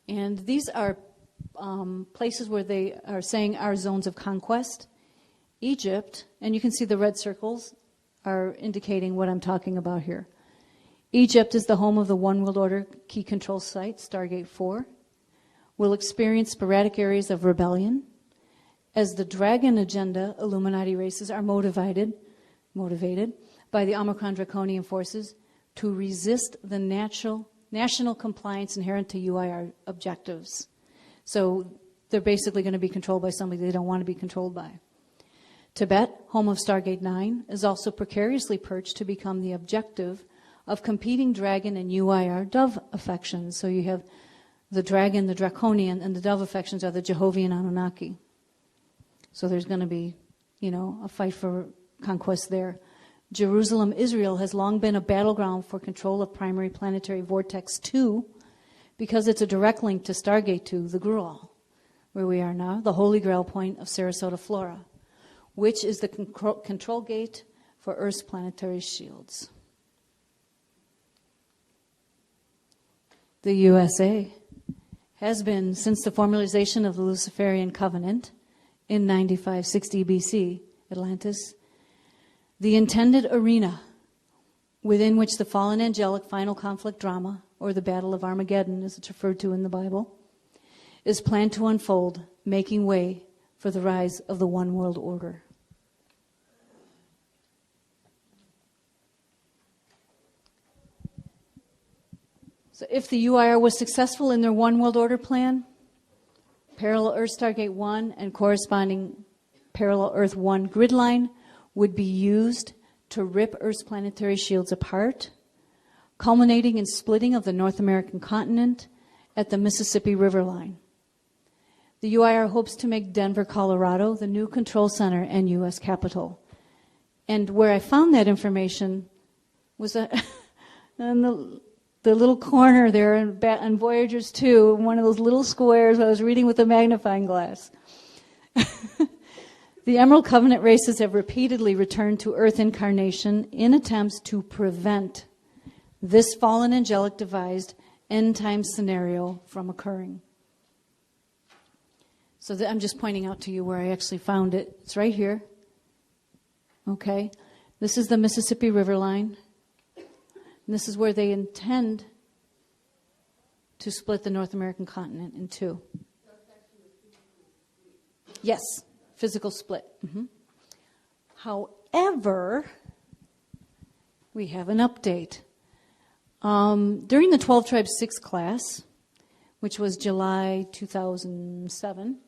And these are places where they are saying are zones of conquest. Egypt, and you can see the red circles are indicating what I'm talking about here. Egypt is the home of the One World Order key control site, Stargate 4. Will experience sporadic areas of rebellion as the Dragon Agenda Illuminati races are motivated by the Omicron draconian forces to resist the national compliance inherent to UIR objectives. So they're basically going to be controlled by somebody they don't want to be controlled by. Tibet, home of Stargate 9, is also precariously perched to become the objective of competing dragon and UIR dove affections. So you have the dragon, the draconian, and the dove affections are the Jehovian Anunnaki. So there's going to be, a fight for conquest there. Jerusalem, Israel, has long been a battleground for control of primary planetary vortex 2 because it's a direct link to Stargate 2, the Gruel, where we are now, the Holy Grail point of Sarasota, Flora, which is the control gate for Earth's planetary shields. The USA has been, since the formalization of the Luciferian Covenant in 9560 BC, Atlantis, the intended arena within which the fallen angelic final conflict drama, or the Battle of Armageddon as it's referred to in the Bible, is planned to unfold, making way for the rise of the One World Order. So if the UIR was successful in their One World Order plan, parallel Earth Stargate 1 and corresponding parallel Earth 1 grid line would be used to rip Earth's planetary shields apart, culminating in splitting of the North American continent at the Mississippi River line. The UIR hopes to make Denver, Colorado, the new control center and U.S. capital. And where I found that information was in the little corner there in Voyagers 2, one of those little squares I was reading with a magnifying glass. The Emerald Covenant races have repeatedly returned to Earth incarnation in attempts to prevent this fallen angelic devised end time scenario from occurring. So I'm just pointing out to you where I actually found it. It's right here. Okay. This is the Mississippi River line. And this is where they intend to split the North American continent in two. Yes, physical split. However, we have an update. During the 12 Tribes 6 class, which was July 2007,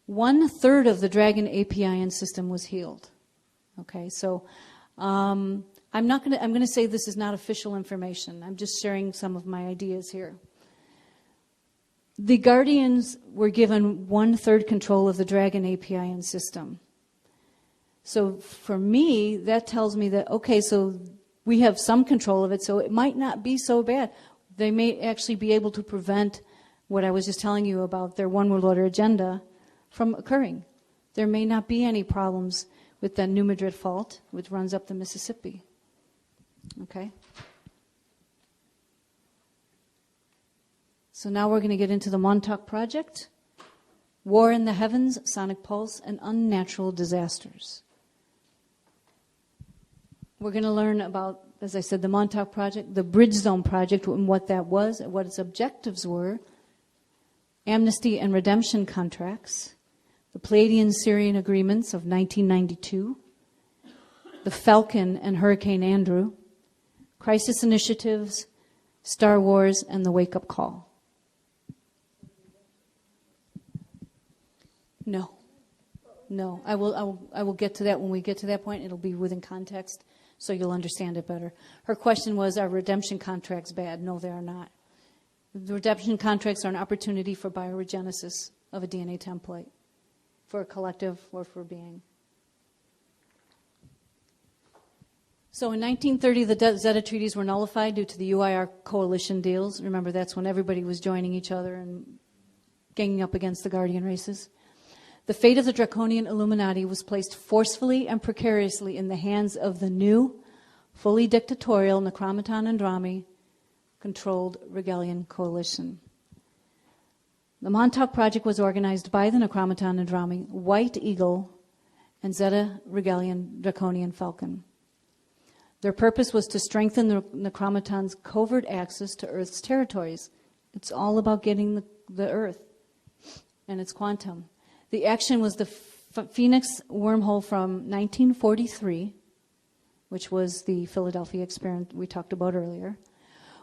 1/3 of the Dragon APIN system was healed. Okay, so I'm going to say this is not official information. I'm just sharing some of my ideas here. The Guardians were given 1/3 control of the Dragon APIN system. So for me, that tells me that, okay, so we have some control of it, so it might not be so bad. They may actually be able to prevent what I was just telling you about their one world order agenda from occurring. There may not be any problems with the New Madrid Fault, which runs up the Mississippi. Okay? So now we're going to get into the Montauk Project, War in the Heavens, Sonic Pulse, and Unnatural Disasters. We're going to learn about, as I said, the Montauk Project, the Bridge Zone Project, and what that was, what its objectives were, amnesty and redemption contracts, the Palladian-Syrian agreements of 1992, the Falcon and Hurricane Andrew, crisis initiatives, Star Wars, and the wake-up call. No, I will get to that when we get to that point. It'll be within context, so you'll understand it better. Her question was, are redemption contracts bad? No, they are not. The redemption contracts are an opportunity for bioregenesis of a DNA template for a collective or for being. So in 1930, the Zeta treaties were nullified due to the UIR coalition deals. Remember, that's when everybody was joining each other and ganging up against the Guardian races. The fate of the draconian Illuminati was placed forcefully and precariously in the hands of the new, fully dictatorial Necromaton Andrami controlled Regalian coalition. The Montauk Project was organized by the Necromaton Andrami, White Eagle, and Zeta Regalian Draconian Falcon. Their purpose was to strengthen the Necromaton's covert access to Earth's territories. It's all about getting the Earth and its quantum. The action was the Phoenix wormhole from 1943, which was the Philadelphia experiment we talked about earlier,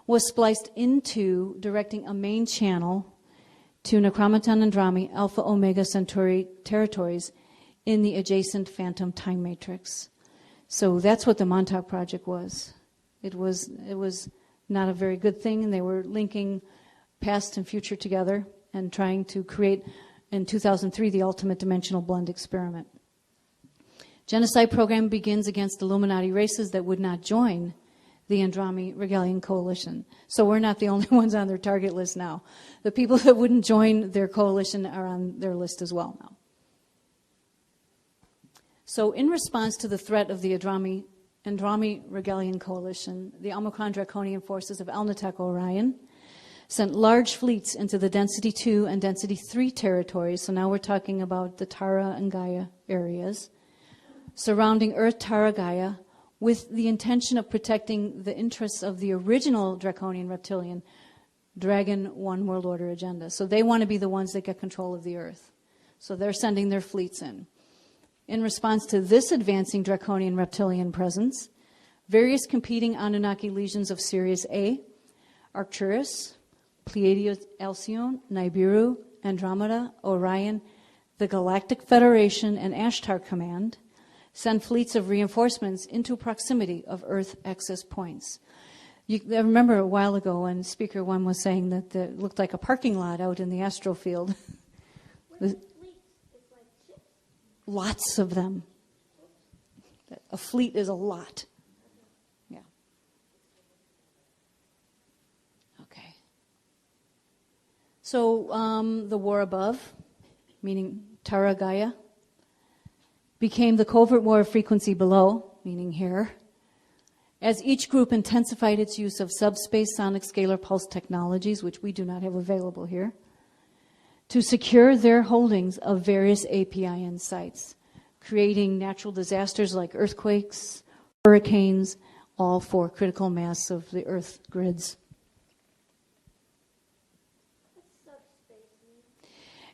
was spliced into directing a main channel to Necromaton Andrami Alpha Omega Centauri territories in the adjacent phantom time matrix. So that's what the Montauk Project was. It was not a very good thing, and they were linking past and future together and trying to create, in 2003, the ultimate dimensional blend experiment. Genocide program begins against Illuminati races that would not join the Andrami Regalian coalition. So we're not the only ones on their target list now. The people that wouldn't join their coalition are on their list as well now. So in response to the threat of the Andrami Regalian coalition, the Omicron Draconian forces of Elnatek Orion sent large fleets into the Density 2 and Density 3 territories. So now we're talking about the Tara and Gaia areas, surrounding Earth, Tara, Gaia, with the intention of protecting the interests of the original Draconian Reptilian Dragon One World Order agenda. So they want to be the ones that get control of the Earth. So they're sending their fleets in. In response to this advancing Draconian Reptilian presence, various competing Anunnaki legions of Sirius A, Arcturus, Pleiades, Alcyone, Nibiru, Andromeda, Orion, the Galactic Federation, and Ashtar Command send fleets of reinforcements into proximity of Earth access points. I remember a while ago when Speaker 1 was saying that it looked like a parking lot out in the astrofield. Lots of them. A fleet is a lot. Yeah. Okay. So the war above, meaning Tara Gaia, became the covert war of frequency below, meaning here, as each group intensified its use of subspace sonic scalar pulse technologies, which we do not have available here, to secure their holdings of various APIN sites, creating natural disasters like earthquakes, hurricanes, all for critical mass of the Earth grids. What's subspace mean?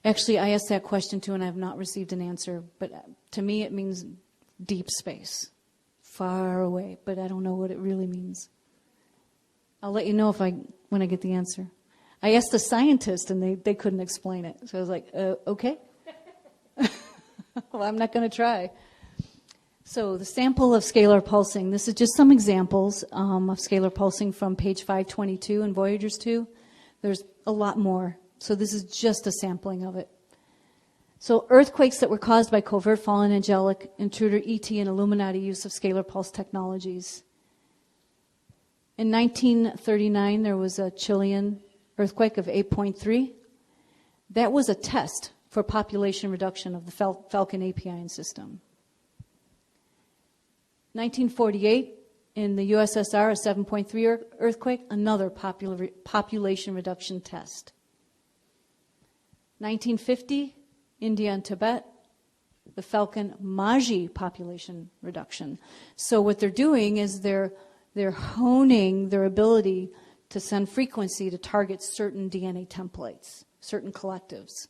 Actually, I asked that question too, and I have not received an answer. But to me, it means deep space, far away. But I don't know what it really means. I'll let you know when I get the answer. I asked a scientist, and they couldn't explain it. So I was like, okay. Well, I'm not going to try. So the sample of scalar pulsing. This is just some examples of scalar pulsing from page 522 in Voyagers 2. There's a lot more. So this is just a sampling of it. So earthquakes that were caused by covert fallen angelic, intruder ET, and Illuminati use of scalar pulse technologies. In 1939, there was a Chilean earthquake of 8.3. That was a test for population reduction of the Falcon APIN system. 1948, in the USSR, a 7.3 earthquake, another population reduction test. 1950, India and Tibet, the Falcon Maji population reduction. So what they're doing is they're honing their ability to send frequency to target certain DNA templates, certain collectives.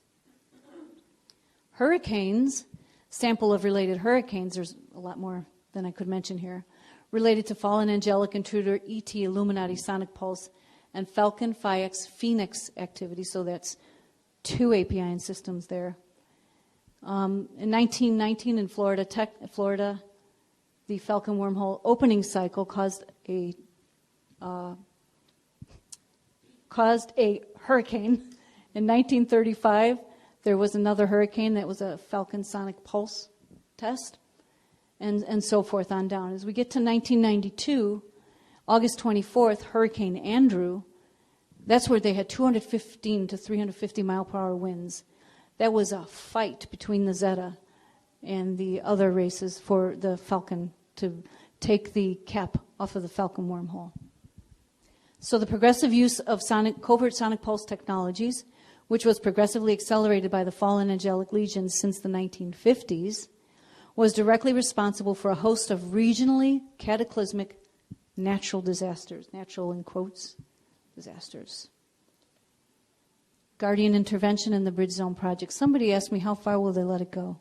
Hurricanes, sample of related hurricanes, there's a lot more than I could mention here, related to fallen angelic intruder ET Illuminati sonic pulse and Falcon Phi-X Phoenix activity, so that's 2 APIN systems there. In 1919 in Florida, the Falcon wormhole opening cycle caused a hurricane. In 1935, there was another hurricane that was a Falcon sonic pulse test, and so forth on down. As we get to 1992, August 24th, Hurricane Andrew, that's where they had 215 to 350 mile per hour winds. That was a fight between the Zeta and the other races for the Falcon to take the cap off of the Falcon wormhole. So the progressive use of covert sonic pulse technologies, which was progressively accelerated by the fallen angelic legions since the 1950s, was directly responsible for a host of regionally cataclysmic natural disasters, natural in quotes, disasters. Guardian intervention in the Bridge Zone project. Somebody asked me, how far will they let it go?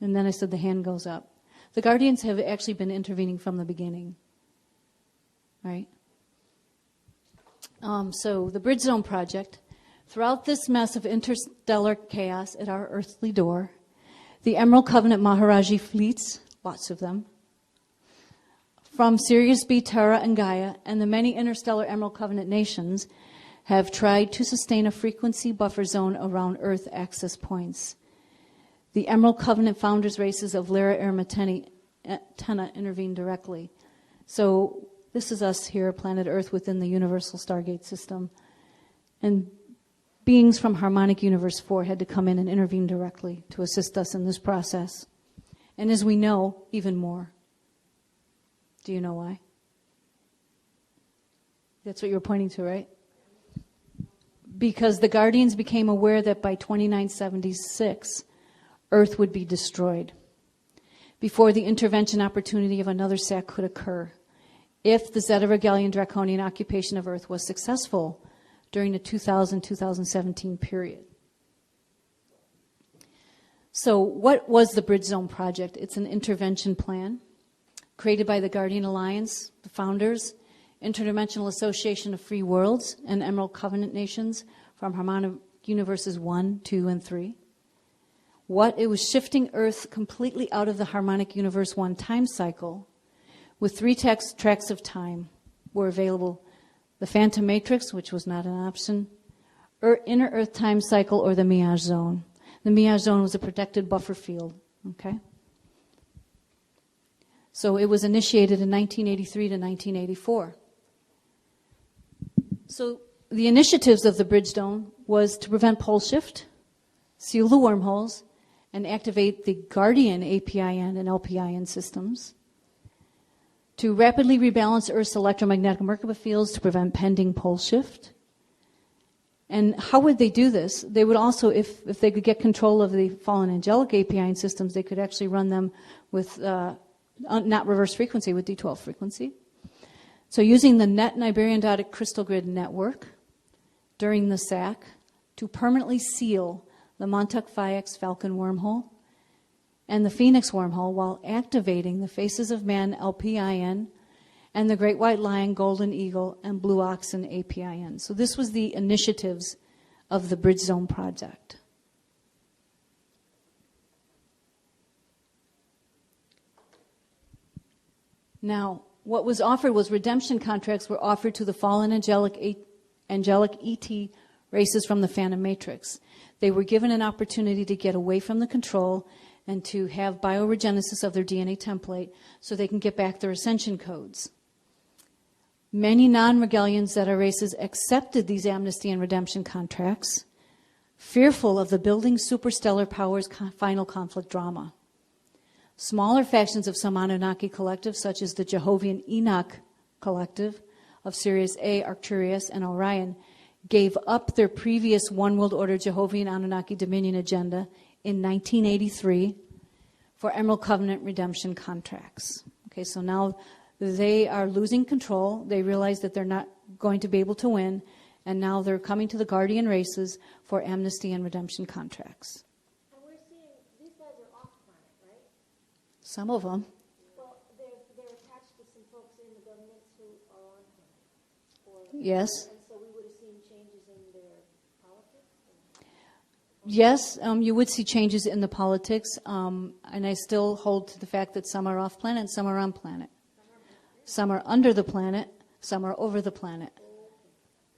And then I said, the hand goes up. The Guardians have actually been intervening from the beginning, right? So the Bridge Zone project, throughout this mess of interstellar chaos at our earthly door, the Emerald Covenant Maharaji fleets, lots of them, from Sirius B, Terra, and Gaia, and the many interstellar Emerald Covenant nations have tried to sustain a frequency buffer zone around Earth access points. The Emerald Covenant founders' races of Lyra Tenna intervened directly. So this is us here, planet Earth, within the Universal Stargate system. And beings from Harmonic Universe 4 had to come in and intervene directly to assist us in this process. And as we know, even more. Do you know why? That's what you were pointing to, right? Because the Guardians became aware that by 2976, Earth would be destroyed before the intervention opportunity of another sack could occur if the Zeta Regalian Draconian occupation of Earth was successful during the 2000-2017 period. So what was the Bridge Zone project? It's an intervention plan created by the Guardian Alliance, the founders, Interdimensional Association of Free Worlds, and Emerald Covenant nations from Harmonic Universes 1, 2, and 3. It was shifting Earth completely out of the Harmonic Universe 1 time cycle, with 3 tracks of time were available: the Phantom Matrix, which was not an option, Inner Earth time cycle, or the Mirage Zone. The Mirage Zone was a protected buffer field. Okay. So it was initiated in 1983 to 1984. So the initiatives of the Bridge Zone was to prevent pole shift, seal the wormholes, and activate the Guardian APIN and LPIN systems, to rapidly rebalance Earth's electromagnetic Merkaba fields to prevent pending pole shift. And how would they do this? They would also, if they could get control of the fallen angelic APIN systems, they could actually run them with not reverse frequency, with D12 frequency. So using the net Nibarian dotted crystal grid network during the SAC to permanently seal the Montauk Phi X Falcon wormhole and the Phoenix wormhole while activating the Faces of Man LPIN and the Great White Lion, Golden Eagle, and Blue Oxen APIN. So this was the initiatives of the Bridge Zone project. Now, what was offered was redemption contracts were offered to the fallen angelic ET races from the Phantom Matrix. They were given an opportunity to get away from the control and to have bioregenesis of their DNA template so they can get back their ascension codes. Many non-Regalian Zeta races accepted these amnesty and redemption contracts, fearful of the building superstellar powers' final conflict drama. Smaller factions of some Anunnaki collectives, such as the Jehovian Enoch collective of Sirius A, Arcturus, and Orion, gave up their previous One World Order Jehovian Anunnaki Dominion agenda in 1983 for Emerald Covenant redemption contracts. Okay, so now they are losing control. They realize that they're not going to be able to win, and now they're coming to the Guardian races for amnesty and redemption contracts. And we're seeing these guys are off planet, right? Some of them. Well, they're attached to some folks in the governments who are on planet. Yes. And so we would have seen changes in their politics? Yes, you would see changes in the politics, and I still hold to the fact that some are off planet and some are on planet. Some are under the planet, some are over the planet.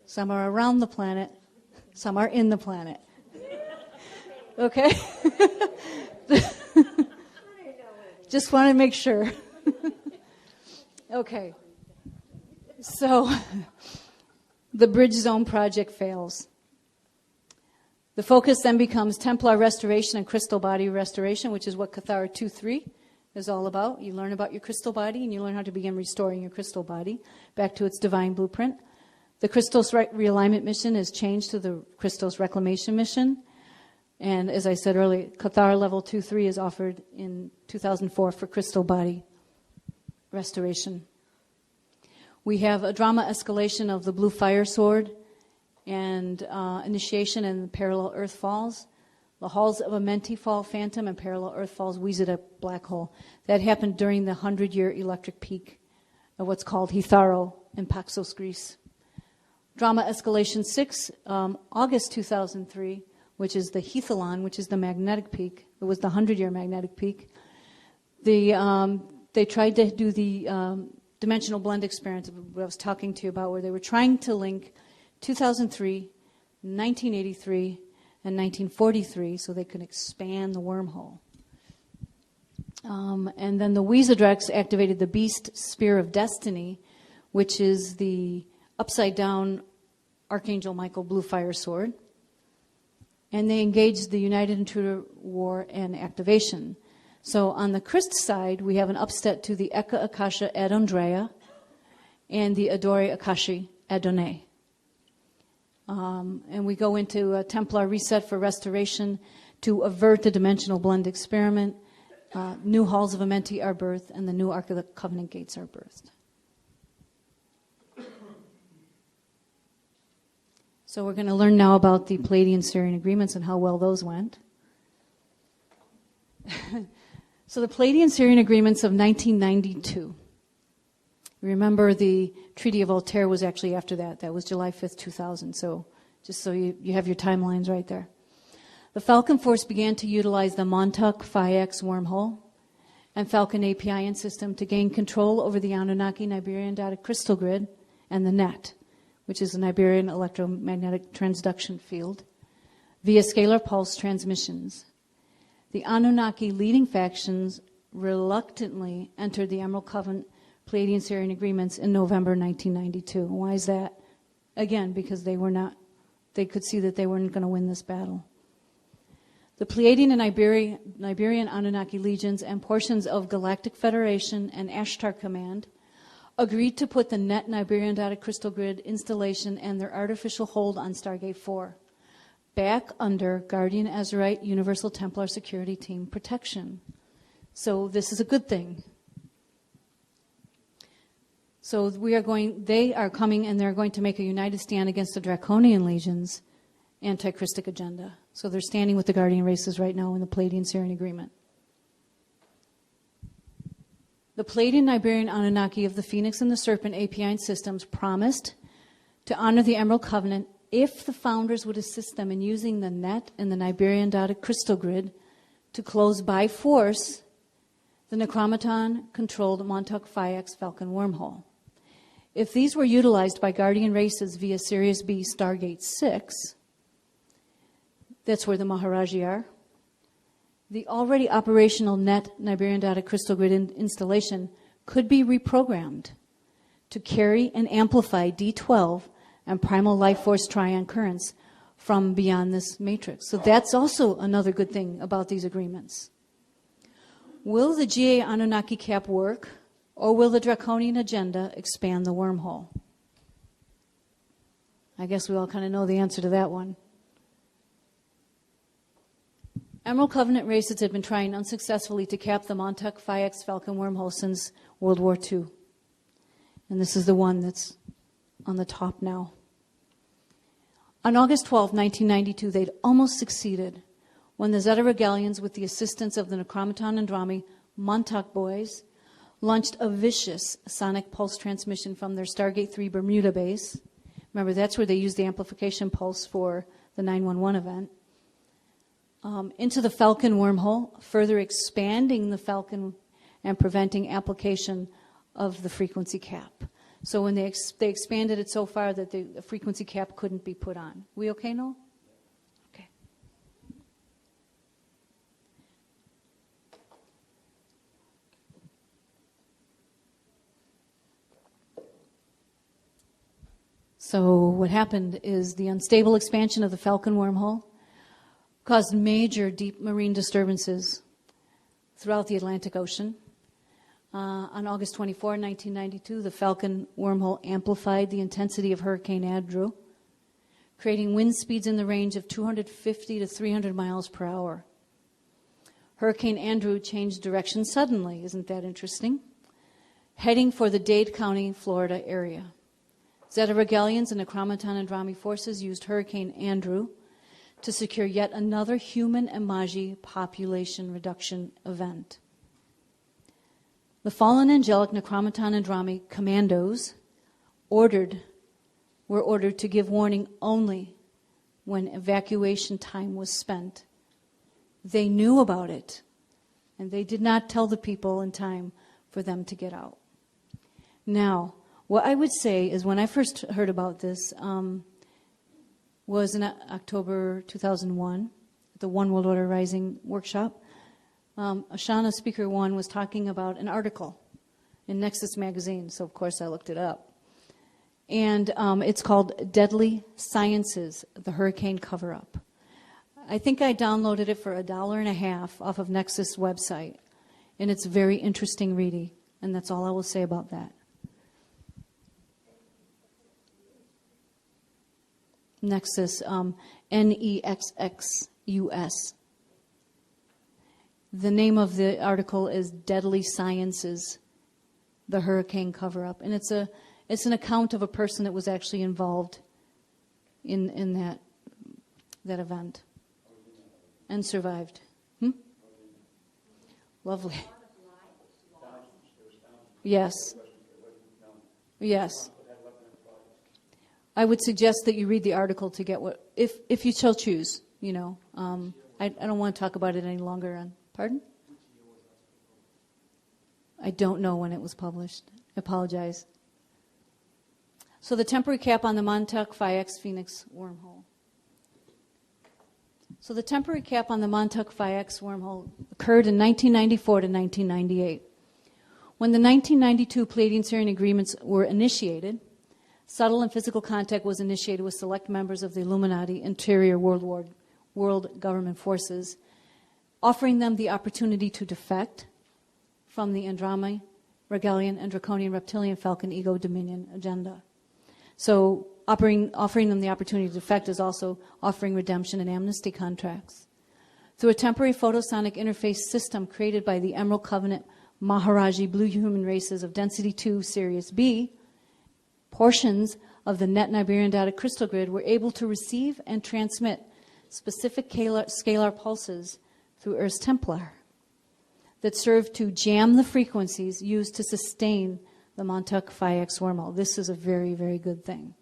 Some are around the planet, some are in the planet. Okay? Just want to make sure. Okay. So, the Bridge Zone project fails. The focus then becomes Templar restoration and crystal body restoration, which is what Cathara 2.3 is all about. You learn about your crystal body and you learn how to begin restoring your crystal body back to its divine blueprint. The Crystals realignment mission is changed to the Crystals reclamation mission. And as I said earlier, Cathara level 2.3 is offered in 2004 for crystal body restoration. We have a drama escalation of the Blue Fire Sword and initiation and parallel Earth Falls. The Halls of Amenti Fall Phantom and Parallel Earth Falls Wezida Black Hole. That happened during the 100-year electric peak of what's called Hitharo in Paxos, Greece. Drama Escalation 6, August 2003, which is the Hethalon, which is the magnetic peak. It was the 100-year magnetic peak. They tried to do the dimensional blend experiment that I was talking to you about, where they were trying to link 2003, 1983, and 1943 so they could expand the wormhole. And then the Wezidrex activated the Beast Spear of Destiny, which is the upside-down Archangel Michael Blue Fire Sword. And they engaged the United Intruder War and activation. So on the Christ side, we have an upset to the Eka Akasha Adondrea and the Adore Akashi Adonai. And we go into a Templar reset for restoration to avert the dimensional blend experiment. New halls of Amenti are birthed, and the new Ark of the Covenant gates are birthed. So we're going to learn now about the Palladian-Syrian agreements and how well those went. So the Palladian-Syrian agreements of 1992. Remember, the Treaty of Altair was actually after that. That was July 5th, 2000. So just so you have your timelines right there. The Falcon Force began to utilize the Montauk Phi X wormhole and Falcon APIN system to gain control over the Anunnaki Nibarian dotted crystal grid and the net, which is the Nibarian electromagnetic transduction field, via scalar pulse transmissions. The Anunnaki leading factions reluctantly entered the Emerald Covenant Palladian-Syrian agreements in November 1992. Why is that? Again, because they could see that they weren't going to win this battle. The Pleiadian and Iberian Anunnaki legions and portions of Galactic Federation and Ashtar Command agreed to put the net and Iberian dotted crystal grid installation and their artificial hold on Stargate 4 back under Guardian Azurite Universal Templar Security Team protection. So this is a good thing. So they are coming and they're going to make a united stand against the Draconian Legion's anti-Christic agenda. So they're standing with the Guardian races right now in the Pleiadian-Sirian agreement. The Pleiadian Iberian Anunnaki of the Phoenix and the Serpent Apin Systems promised to honor the Emerald Covenant if the founders would assist them in using the net and the Iberian dotted crystal grid to close by force the Necromaton-controlled Montauk Phi X Falcon wormhole. If these were utilized by Guardian races via Sirius B Stargate 6, that's where the Maharaji are, the already operational net Iberian dotted crystal grid installation could be reprogrammed to carry and amplify D12 and primal life force trion currents from beyond this matrix. So that's also another good thing about these agreements. Will the GA Anunnaki cap work, or will the Draconian agenda expand the wormhole? I guess we all kind of know the answer to that one. Emerald Covenant races had been trying unsuccessfully to cap the Montauk Phi X Falcon wormhole since World War II. And this is the one that's on the top now. On August 12, 1992, they'd almost succeeded when the Zeta Regalians, with the assistance of the Necromaton Andromi Montauk boys, launched a vicious sonic pulse transmission from their Stargate 3 Bermuda base. Remember, that's where they used the amplification pulse for the 911 event. Into the Falcon wormhole, further expanding the Falcon and preventing application of the frequency cap. So when they expanded it so far that the frequency cap couldn't be put on. We okay, Noel? Okay. So what happened is the unstable expansion of the Falcon wormhole caused major deep marine disturbances throughout the Atlantic Ocean. On August 24, 1992, the Falcon wormhole amplified the intensity of Hurricane Andrew, creating wind speeds in the range of 250 to 300 miles per hour. Hurricane Andrew changed direction suddenly, isn't that interesting? Heading for the Dade County, Florida area. Zeta Regalians and Necromaton Andromi forces used Hurricane Andrew to secure yet another human Imaji population reduction event. The fallen angelic Necromaton Andromi commandos were ordered to give warning only when evacuation time was spent. They knew about it, and they did not tell the people in time for them to get out. Now, what I would say is when I first heard about this, was in October 2001, at the One World Order Rising workshop. A.Channel Speaker 1 was talking about an article in Nexus magazine, so of course I looked it up. And it's called Deadly Sciences, the Hurricane Cover-Up. I think I downloaded it for $1.50 off of Nexus website, and it's very interesting reading, and that's all I will say about that. Nexus, Nexxus. The name of the article is Deadly Sciences, the Hurricane Cover-Up. And it's an account of a person that was actually involved in that event and survived. Lovely. Yes. Yes. I would suggest that you read the article to get what, if you shall choose, you know. I don't want to talk about it any longer. Pardon? I don't know when it was published. I apologize. So the temporary cap on the Montauk Phi X Phoenix wormhole. So the temporary cap on the Montauk Phi X wormhole occurred in 1994 to 1998. When the 1992 Pleiadian-Sirian agreements were initiated, subtle and physical contact was initiated with select members of the Illuminati interior world government forces offering them the opportunity to defect from the Andromae, Regalian, and Draconian Reptilian Falcon Ego Dominion agenda. So offering them the opportunity to defect is also offering redemption and amnesty contracts. Through a temporary photosonic interface system created by the Emerald Covenant Maharaji Blue Human Races of Density 2 Sirius B, portions of the net Niberian data crystal grid were able to receive and transmit specific scalar pulses through Earth's Templar that served to jam the frequencies used to sustain the Montauk Phi X wormhole. This is a very, very good thing.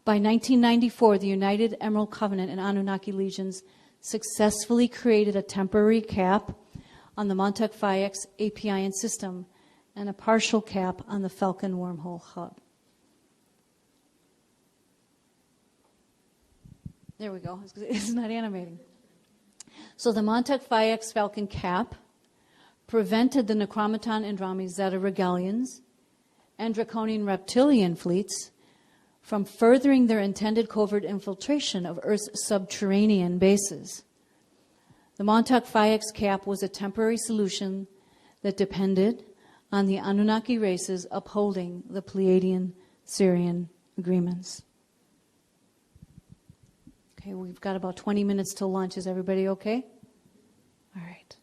By 1994, the United Emerald Covenant and Anunnaki Legions successfully created a temporary cap on the Montauk Phi X Apin system and a partial cap on the Falcon wormhole hub. There we go. It's not animating. So the Montauk Phi X Falcon cap prevented the Necromaton Andromae Zeta Regalians and Draconian Reptilian fleets from furthering their intended covert infiltration of Earth's subterranean bases. The Montauk Phi X cap was a temporary solution that depended on the Anunnaki races upholding the Pleiadian-Sirian agreements. Okay, we've got about 20 minutes till lunch. Is everybody okay? All right.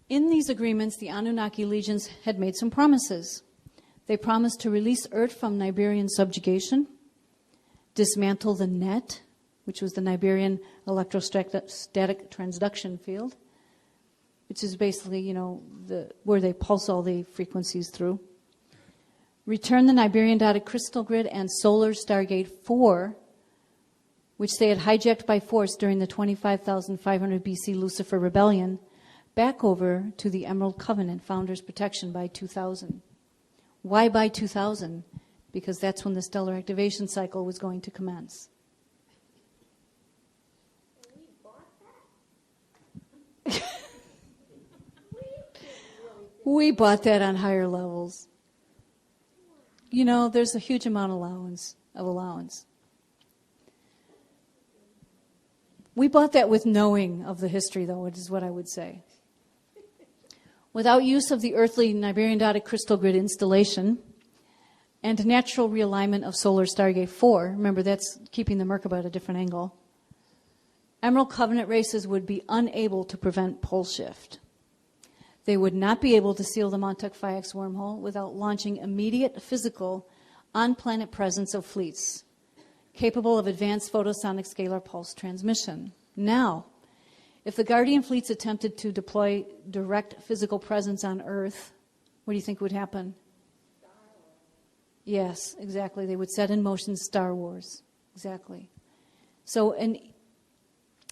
In these agreements, the Anunnaki legions had made some promises. They promised to release Earth from Niberian subjugation, dismantle the net, which was the Niberian electrostatic transduction field, which is basically, where they pulse all the frequencies through. Return the Niberian dotted crystal grid and solar Stargate 4, which they had hijacked by force during the 25,500 BC Lucifer Rebellion, back over to the Emerald Covenant Founders Protection by 2000. Why by 2000? Because that's when the stellar activation cycle was going to commence. And we bought that? We bought that on higher levels. There's a huge amount of allowance. We bought that with knowing of the history, though, which is what I would say. Without use of the earthly Niberian dotted crystal grid installation and natural realignment of solar Stargate 4, remember that's keeping the Merkaba at a different angle, Emerald Covenant races would be unable to prevent pole shift. They would not be able to seal the Montauk Phi X wormhole without launching immediate physical on-planet presence of fleets capable of advanced photosonic scalar pulse transmission. Now, if the Guardian fleets attempted to deploy direct physical presence on Earth, what do you think would happen? Yes, exactly. They would set in motion Star Wars. Exactly. So an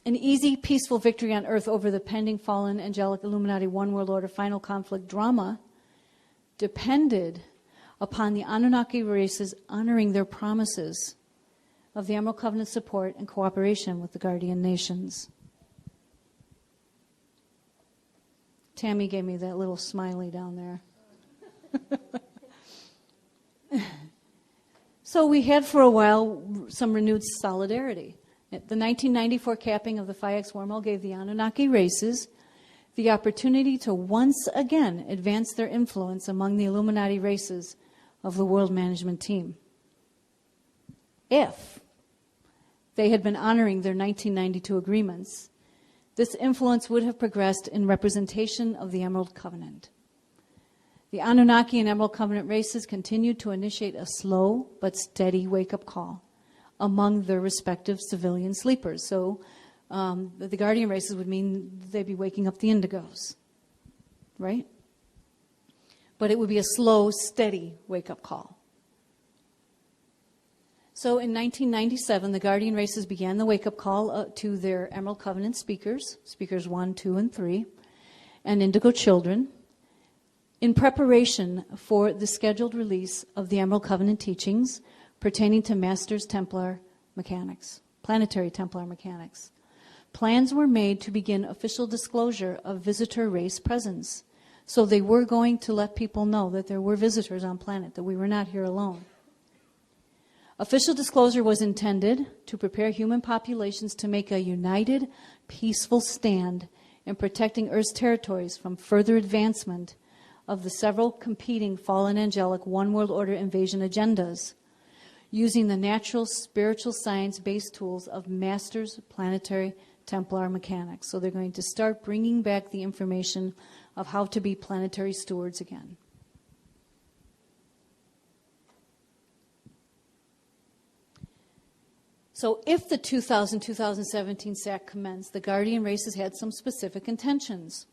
easy, peaceful victory on Earth over the pending fallen angelic Illuminati One World Order final conflict drama depended upon the Anunnaki races honoring their promises of the Emerald Covenant support and cooperation with the Guardian nations. Tammy gave me that little smiley down there. So we had for a while some renewed solidarity. The 1994 capping of the Phi X wormhole gave the Anunnaki races the opportunity to once again advance their influence among the Illuminati races of the world management team. If they had been honoring their 1992 agreements, this influence would have progressed in representation of the Emerald Covenant. The Anunnaki and Emerald Covenant races continued to initiate a slow but steady wake-up call among their respective civilian sleepers. So the Guardian races would mean they'd be waking up the Indigos, right? But it would be a slow, steady wake-up call. So in 1997, the Guardian races began the wake-up call to their Emerald Covenant speakers 1, 2, and 3, and Indigo children, in preparation for the scheduled release of the Emerald Covenant teachings pertaining to Masters Templar mechanics, planetary Templar mechanics. Plans were made to begin official disclosure of visitor race presence. So they were going to let people know that there were visitors on planet, that we were not here alone. Official disclosure was intended to prepare human populations to make a united, peaceful stand in protecting Earth's territories from further advancement of the several competing fallen angelic one world order invasion agendas, using the natural spiritual science-based tools of Masters Planetary Templar Mechanics. So they're going to start bringing back the information of how to be planetary stewards again. So if the 2000-2017 SAC commenced, the Guardian races had some specific intentions.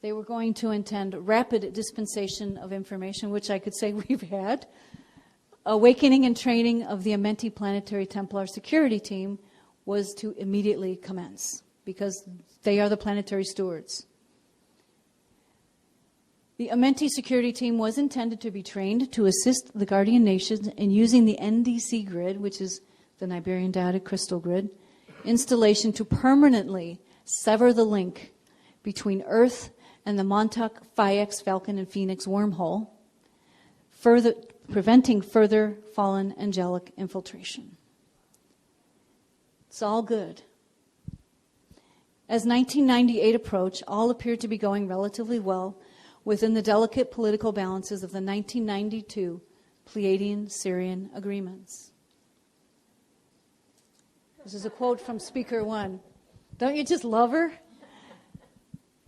They were going to intend rapid dispensation of information, which I could say we've had, awakening and training of the Amenti Planetary Templar Security Team was to immediately commence, because they are the planetary stewards. The Amenti Security Team was intended to be trained to assist the Guardian nations in using the NDC grid, which is the Niberian Diotic Crystal Grid, installation to permanently sever the link between Earth and the Montauk, Phaex, Falcon, and Phoenix wormhole, preventing further fallen angelic infiltration. It's all good. As 1998 approached, all appeared to be going relatively well within the delicate political balances of the 1992 Pleiadian-Syrian agreements. This is a quote from Speaker One. Don't you just love her?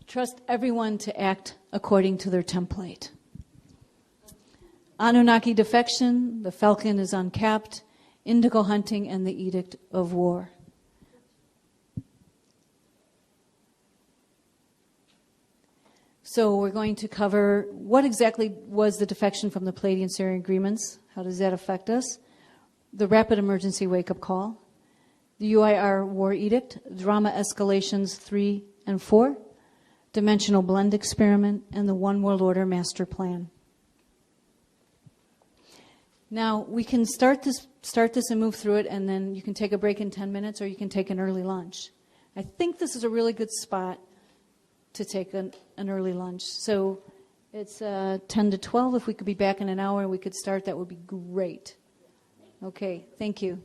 Trust everyone to act according to their template. Anunnaki defection, the Falcon is uncapped, indigo hunting, and the Edict of War. So we're going to cover what exactly was the defection from the Pleiadian-Syrian agreements. How does that affect us? The rapid emergency wake-up call. The UIR War Edict, drama escalations 3 and 4, dimensional blend experiment, and the One World Order master plan. Now, we can start this and move through it, and then you can take a break in 10 minutes, or you can take an early lunch. I think this is a really good spot to take an early lunch. So it's 10 to 12. If we could be back in an hour and we could start, that would be great. Okay, thank you.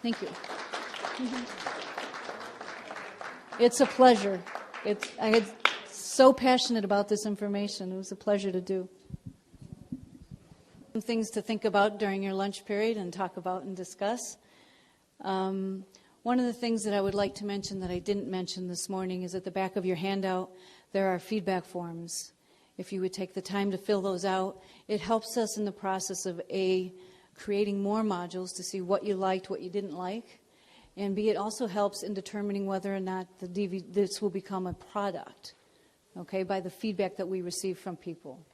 Thank you. It's a pleasure. I get so passionate about this information. It was a pleasure to do. Some things to think about during your lunch period and talk about and discuss. One of the things that I would like to mention that I didn't mention this morning is at the back of your handout, there are feedback forms. If you would take the time to fill those out, it helps us in the process of creating more modules to see what you liked, what you didn't like, and B, it also helps in determining whether or not this will become a product, okay, by the feedback that we receive from people.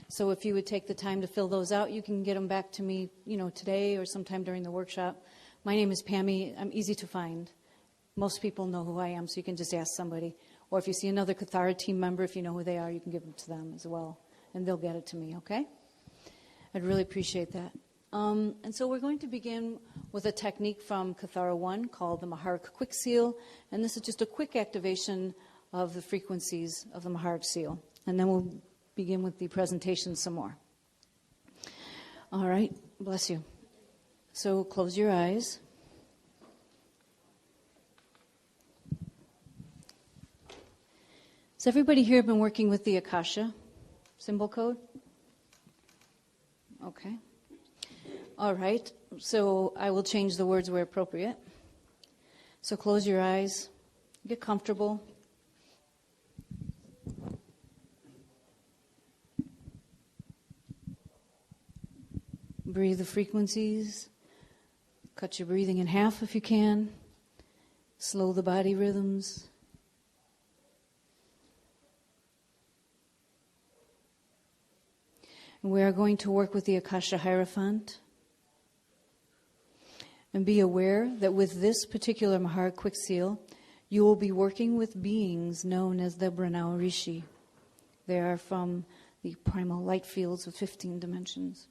So if you would take the time to fill those out, you can get them back to me, today or sometime during the workshop. My name is Pammy. I'm easy to find. Most people know who I am, so you can just ask somebody. Or if you see another Cathara team member, if you know who they are, you can give them to them as well, and they'll get it to me, okay? I'd really appreciate that. And so we're going to begin with a technique from Cathara 1 called the Maharic Quick Seal, and this is just a quick activation of the frequencies of the Maharic Seal. And then we'll begin with the presentation some more. All right, bless you. So close your eyes. Has everybody here been working with the Akasha symbol code? Okay. All right, so I will change the words where appropriate. So close your eyes, get comfortable. Breathe the frequencies. Cut your breathing in half if you can. Slow the body rhythms. And we are going to work with the Akasha Hierophant. And be aware that with this particular Maharic Quick Seal, you will be working with beings known as the Branau Rishi. They are from the primal light fields of 15 dimensions.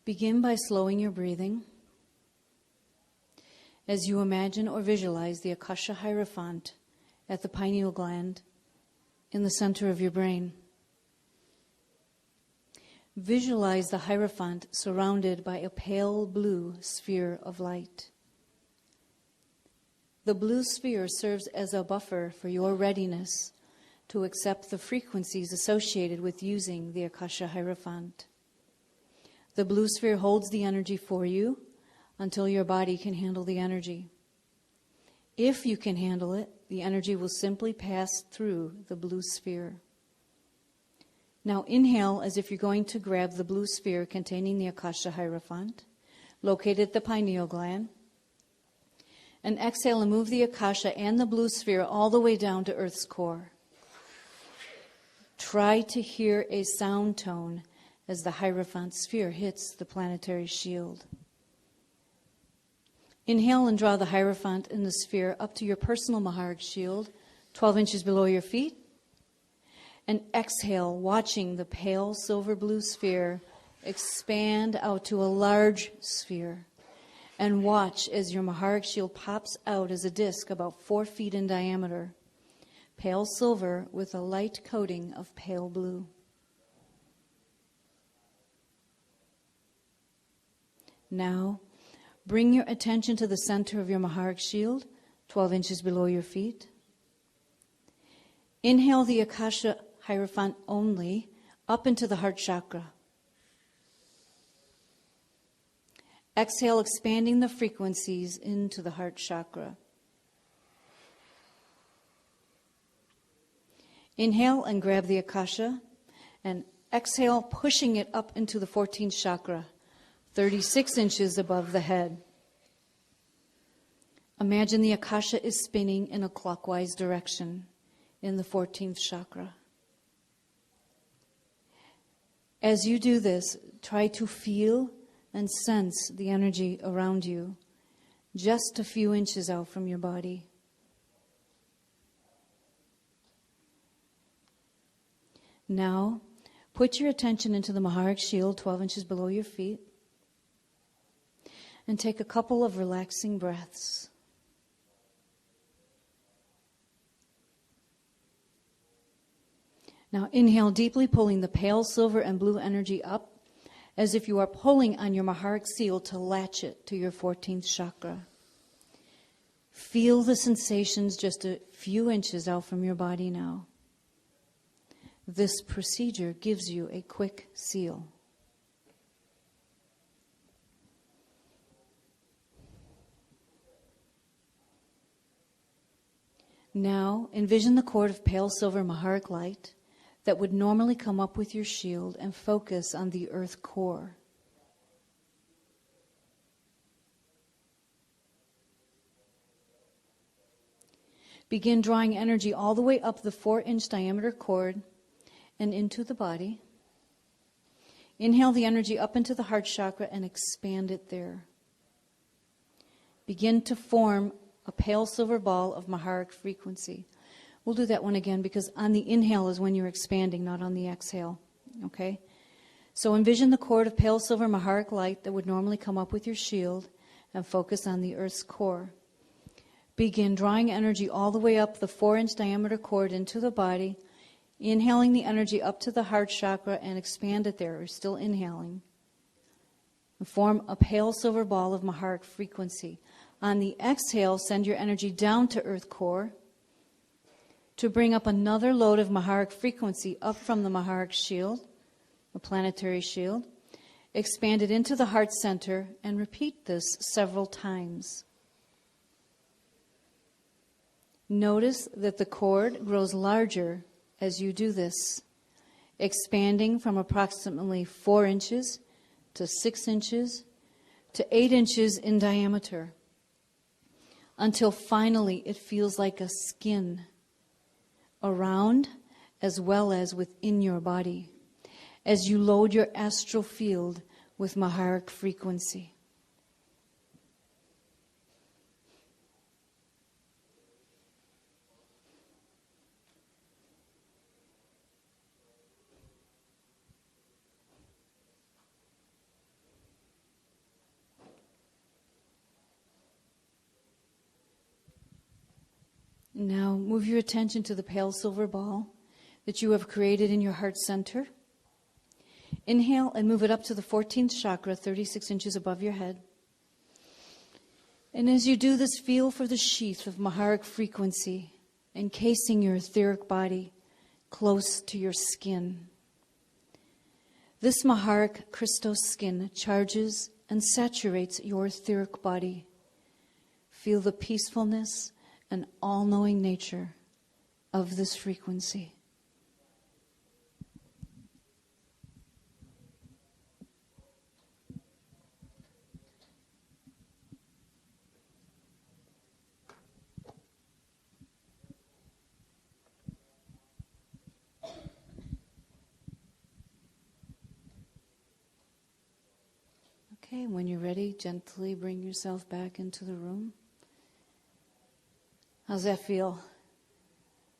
Begin by slowing your breathing as you imagine or visualize the Akasha Hierophant at the pineal gland in the center of your brain. Visualize the Hierophant surrounded by a pale blue sphere of light. The blue sphere serves as a buffer for your readiness to accept the frequencies associated with using the Akasha Hierophant. The blue sphere holds the energy for you until your body can handle the energy. If you can handle it, the energy will simply pass through the blue sphere. Now inhale as if you're going to grab the blue sphere containing the Akasha Hierophant, located at the pineal gland, and exhale and move the Akasha and the blue sphere all the way down to Earth's core. Try to hear a sound tone as the Hierophant sphere hits the planetary shield. Inhale and draw the Hierophant in the sphere up to your personal Maharaj shield, 12 inches below your feet. And exhale, watching the pale silver blue sphere expand out to a large sphere. And watch as your Maharaj shield pops out as a disc about 4 feet in diameter. Pale silver with a light coating of pale blue. Now, bring your attention to the center of your Maharaj shield, 12 inches below your feet. Inhale the Akasha Hierophant only up into the heart chakra. Exhale, expanding the frequencies into the heart chakra. Inhale and grab the Akasha, and exhale, pushing it up into the 14th chakra, 36 inches above the head. Imagine the Akasha is spinning in a clockwise direction in the 14th chakra. As you do this, try to feel and sense the energy around you, just a few inches out from your body. Now, put your attention into the Maharaj shield, 12 inches below your feet, and take a couple of relaxing breaths. Now inhale deeply, pulling the pale silver and blue energy up as if you are pulling on your Maharaj seal to latch it to your 14th chakra. Feel the sensations just a few inches out from your body now. This procedure gives you a quick seal. Now envision the cord of pale silver Maharaj light that would normally come up with your shield and focus on the earth core. Begin drawing energy all the way up the 4-inch diameter cord and into the body. Inhale the energy up into the heart chakra and expand it there. Begin to form a pale silver ball of Maharaj frequency. We'll do that one again because on the inhale is when you're expanding, not on the exhale. Okay? So envision the cord of pale silver Maharaj light that would normally come up with your shield and focus on the earth's core. Begin drawing energy all the way up the 4-inch diameter cord into the body, inhaling the energy up to the heart chakra and expand it there. We're still inhaling. And form a pale silver ball of Maharaj frequency. On the exhale, send your energy down to earth core to bring up another load of Maharaj frequency up from the Maharaj shield, the planetary shield. Expand it into the heart center and repeat this several times. Notice that the cord grows larger as you do this, expanding from approximately 4 inches to 6 inches to 8 inches in diameter, until finally it feels like a skin around as well as within your body, as you load your astral field with Maharaj frequency. Now move your attention to the pale silver ball that you have created in your heart center. Inhale and move it up to the 14th chakra, 36 inches above your head. And as you do this, feel for the sheath of Maharic frequency encasing your etheric body close to your skin. This Maharic Christos skin charges and saturates your etheric body. Feel the peacefulness and all-knowing nature of this frequency. Okay, when you're ready, gently bring yourself back into the room. How's that feel?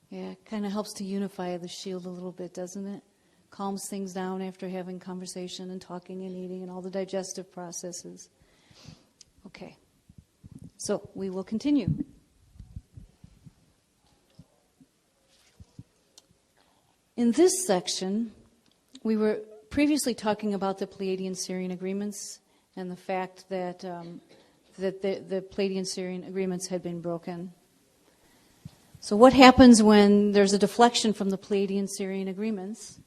Yeah, it kind of helps to unify the shield a little bit, doesn't it? Calms things down after having conversation and talking and eating and all the digestive processes. Okay, so we will continue. In this section, we were previously talking about the Pleiadian-Sirian agreements and the fact that the Pleiadian-Sirian agreements had been broken. So what happens when there's a deflection from the Pleiadian-Sirian agreements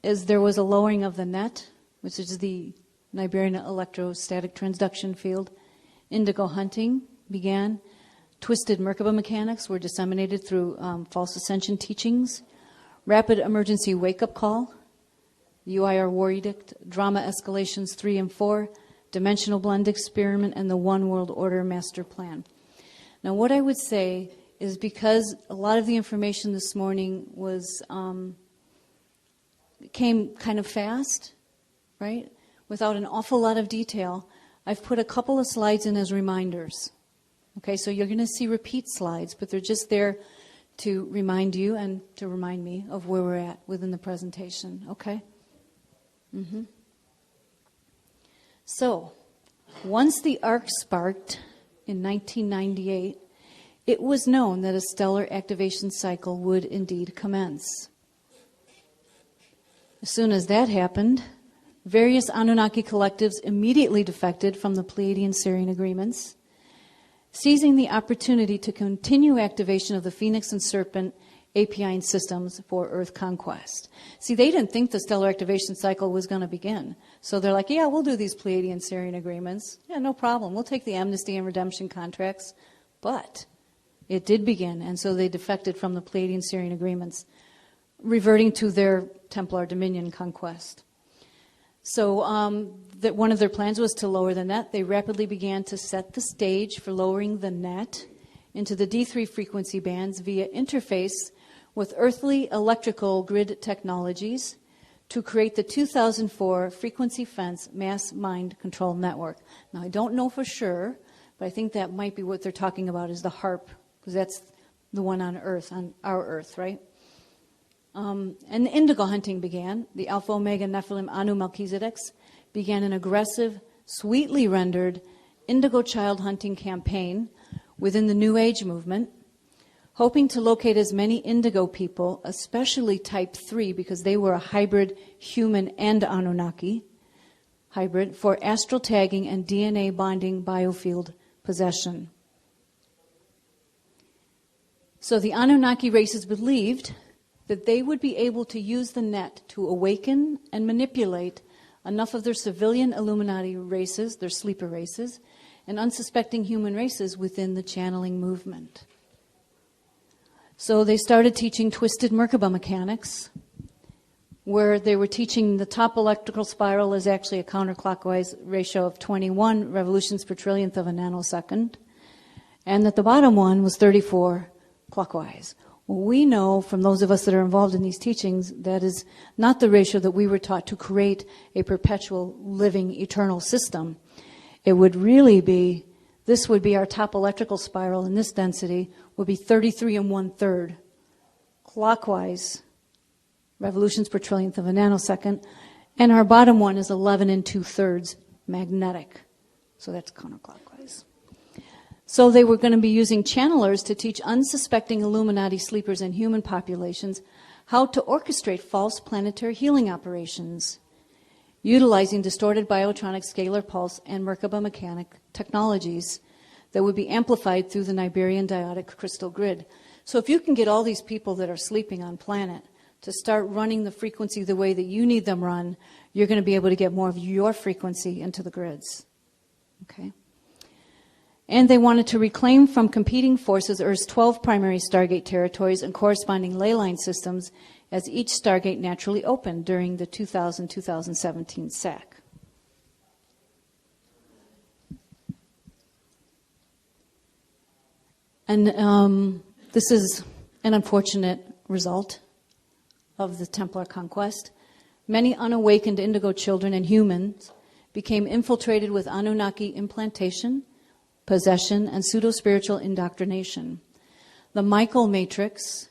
is there was a lowering of the net, which is the Niberian electrostatic transduction field. Indigo hunting began. Twisted Merkaba mechanics were disseminated through false ascension teachings. Rapid emergency wake-up call, UIR war edict, drama escalations 3 and 4, dimensional blend experiment, and the One World Order master plan. Now, what I would say is because a lot of the information this morning was came kind of fast, right, without an awful lot of detail, I've put a couple of slides in as reminders. Okay, so you're going to see repeat slides, but they're just there to remind you and to remind me of where we're at within the presentation, okay? So, once the arc sparked in 1998, it was known that a stellar activation cycle would indeed commence. As soon as that happened, various Anunnaki collectives immediately defected from the Pleiadian-Sirian agreements, seizing the opportunity to continue activation of the Phoenix and Serpent Apin Systems for Earth conquest. See, they didn't think the stellar activation cycle was going to begin. So they're like, yeah, we'll do these Pleiadian-Sirian agreements. Yeah, no problem. We'll take the amnesty and redemption contracts. But it did begin, and so they defected from the Pleiadian-Sirian agreements, reverting to their Templar Dominion conquest. So that one of their plans was to lower the net. They rapidly began to set the stage for lowering the net into the D3 frequency bands via interface with earthly electrical grid technologies to create the 2004 Frequency Fence Mass Mind Control Network. Now, I don't know for sure, but I think that might be what they're talking about is the HARP, because that's the one on Earth, on our Earth, right? And the indigo hunting began. The Alpha Omega Nephilim Anu Melchizedeks began an aggressive, sweetly rendered indigo child hunting campaign within the New Age movement, hoping to locate as many indigo people, especially type 3, because they were a hybrid human and Anunnaki hybrid, for astral tagging and DNA bonding biofield possession. So the Anunnaki races believed that they would be able to use the net to awaken and manipulate enough of their civilian Illuminati races, their sleeper races, and unsuspecting human races within the channeling movement. So they started teaching twisted Merkaba mechanics, where they were teaching the top electrical spiral is actually a counterclockwise ratio of 21 revolutions per trillionth of a nanosecond, and that the bottom one was 34 clockwise. Well, we know from those of us that are involved in these teachings that is not the ratio that we were taught to create a perpetual living eternal system. It would really be, this would be our top electrical spiral, and this density would be 33 1/3 clockwise revolutions per trillionth of a nanosecond, and our bottom one is 11 2/3 magnetic. So that's counterclockwise. So they were going to be using channelers to teach unsuspecting Illuminati sleepers and human populations how to orchestrate false planetary healing operations, utilizing distorted biotronic scalar pulse and Merkaba mechanic technologies that would be amplified through the Niberian diotic crystal grid. So if you can get all these people that are sleeping on planet to start running the frequency the way that you need them run, you're going to be able to get more of your frequency into the grids. Okay? And they wanted to reclaim from competing forces Earth's 12 primary Stargate territories and corresponding ley line systems as each Stargate naturally opened during the 2000-2017 SAC. And this is an unfortunate result of the Templar conquest. Many unawakened indigo children and humans became infiltrated with Anunnaki implantation, possession, and pseudo-spiritual indoctrination. The Michael Matrix,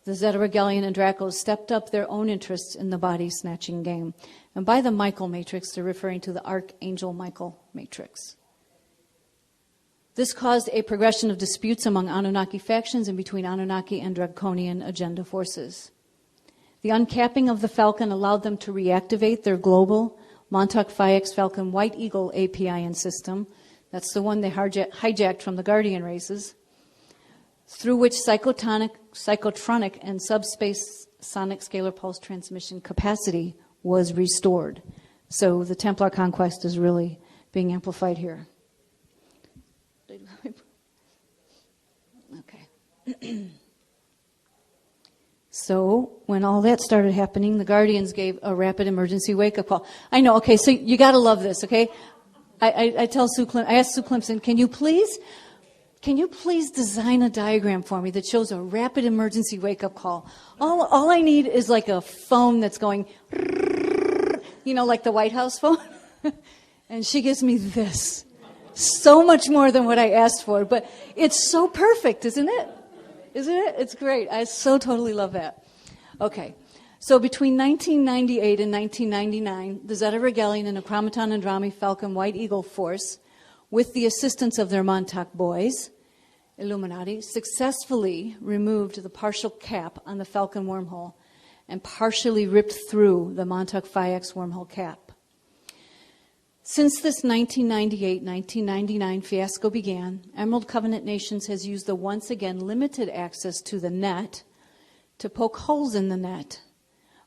the Zeta Regalian and Dracos stepped up their own interests in the body-snatching game. And by the Michael Matrix, they're referring to the Archangel Michael Matrix. This caused a progression of disputes among Anunnaki factions and between Anunnaki and Draconian agenda forces. The uncapping of the Falcon allowed them to reactivate their global Montauk Phi-X Falcon White Eagle APIN system. That's the one they hijacked from the Guardian races, through which psychotronic and subspace sonic scalar pulse transmission capacity was restored. So the Templar conquest is really being amplified here. Okay. So when all that started happening, the Guardians gave a rapid emergency wake-up call. I know, okay, so you got to love this, okay? I asked Sue Clemson, can you please design a diagram for me that shows a rapid emergency wake-up call? All I need is like a phone that's going, you know, like the White House phone. And she gives me this. So much more than what I asked for, but it's so perfect, isn't it? Isn't it? It's great. I so totally love that. Okay. So between 1998 and 1999, the Zeta Regalian and Acromaton Andrami Falcon White Eagle Force, with the assistance of their Montauk boys, Illuminati, successfully removed the partial cap on the Falcon wormhole and partially ripped through the Montauk Phi-X wormhole cap. Since this 1998-1999 fiasco began, Emerald Covenant Nations has used the once again limited access to the net to poke holes in the net,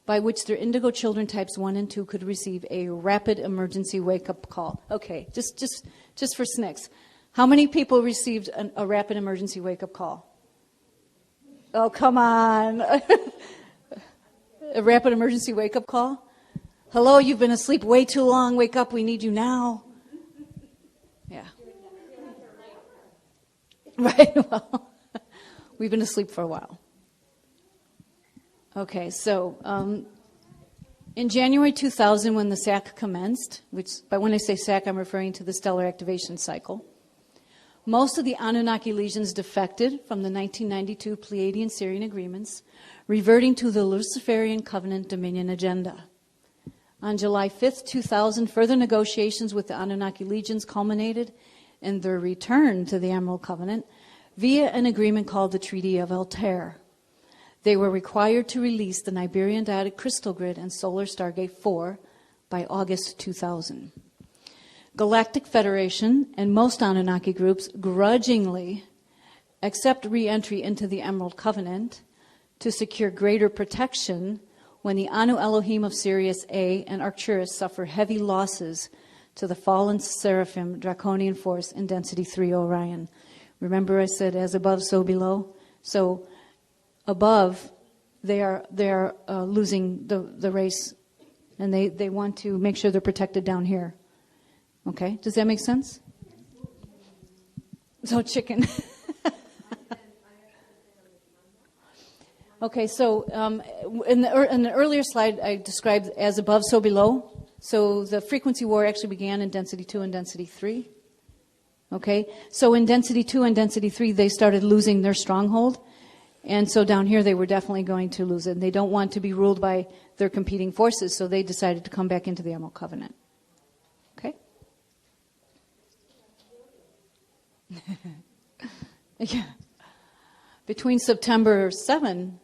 by which their indigo children types 1 and 2 could receive a rapid emergency wake-up call. Okay, just for snicks. How many people received a rapid emergency wake-up call? Oh, come on. A rapid emergency wake-up call? Hello, you've been asleep way too long. Wake up, we need you now. Yeah. Right, well, we've been asleep for a while. Okay, so in January 2000, when the SAC commenced, but when I say SAC, I'm referring to the stellar activation cycle, most of the Anunnaki legions defected from the 1992 Pleiadian-Sirian agreements, reverting to the Luciferian Covenant Dominion agenda. On July 5th, 2000, further negotiations with the Anunnaki legions culminated in their return to the Emerald Covenant via an agreement called the Treaty of Altair. They were required to release the Niberian Diotic Crystal Grid and Solar Stargate 4 by August 2000. Galactic Federation and most Anunnaki groups grudgingly accept re-entry into the Emerald Covenant to secure greater protection when the Anu Elohim of Sirius A and Arcturus suffer heavy losses to the fallen Seraphim Draconian force in Density 3 Orion. Remember I said as above, so below? So above, they are losing the race, and they want to make sure they're protected down here. Okay, does that make sense? So chicken. Okay, so in the earlier slide, I described as above, so below. So the frequency war actually began in Density 2 and Density 3. Okay, so in Density 2 and Density 3, they started losing their stronghold. And so down here, they were definitely going to lose it. And they don't want to be ruled by their competing forces, so they decided to come back into the Emerald Covenant. Okay? Yeah. Between September 7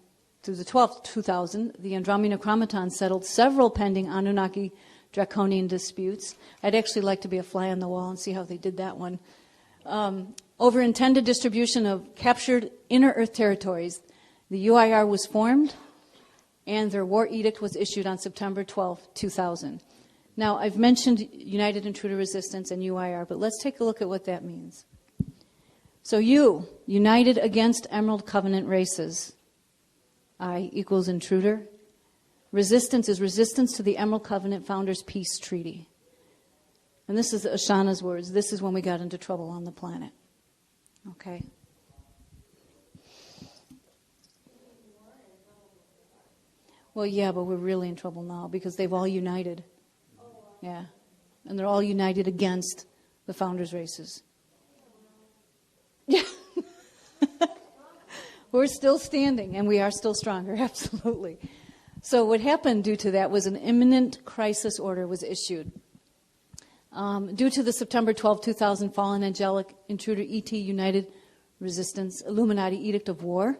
through the 12th, 2000, the Andromeda settled several pending Anunnaki draconian disputes. I'd actually like to be a fly on the wall and see how they did that one. Over intended distribution of captured inner Earth territories, the UIR was formed, and their war edict was issued on September 12, 2000. Now, I've mentioned United Intruder Resistance and UIR, but let's take a look at what that means. So united against Emerald Covenant races. I equals intruder. Resistance is resistance to the Emerald Covenant Founders Peace Treaty. And this is Ashana's words. This is when we got into trouble on the planet. Okay. Well, yeah, but we're really in trouble now because they've all united. Yeah. And they're all united against the Founders races. Yeah. We're still standing, and we are still stronger, absolutely. So what happened due to that was an imminent crisis order was issued. Due to the September 12, 2000 fallen angelic intruder ET United Resistance Illuminati Edict of War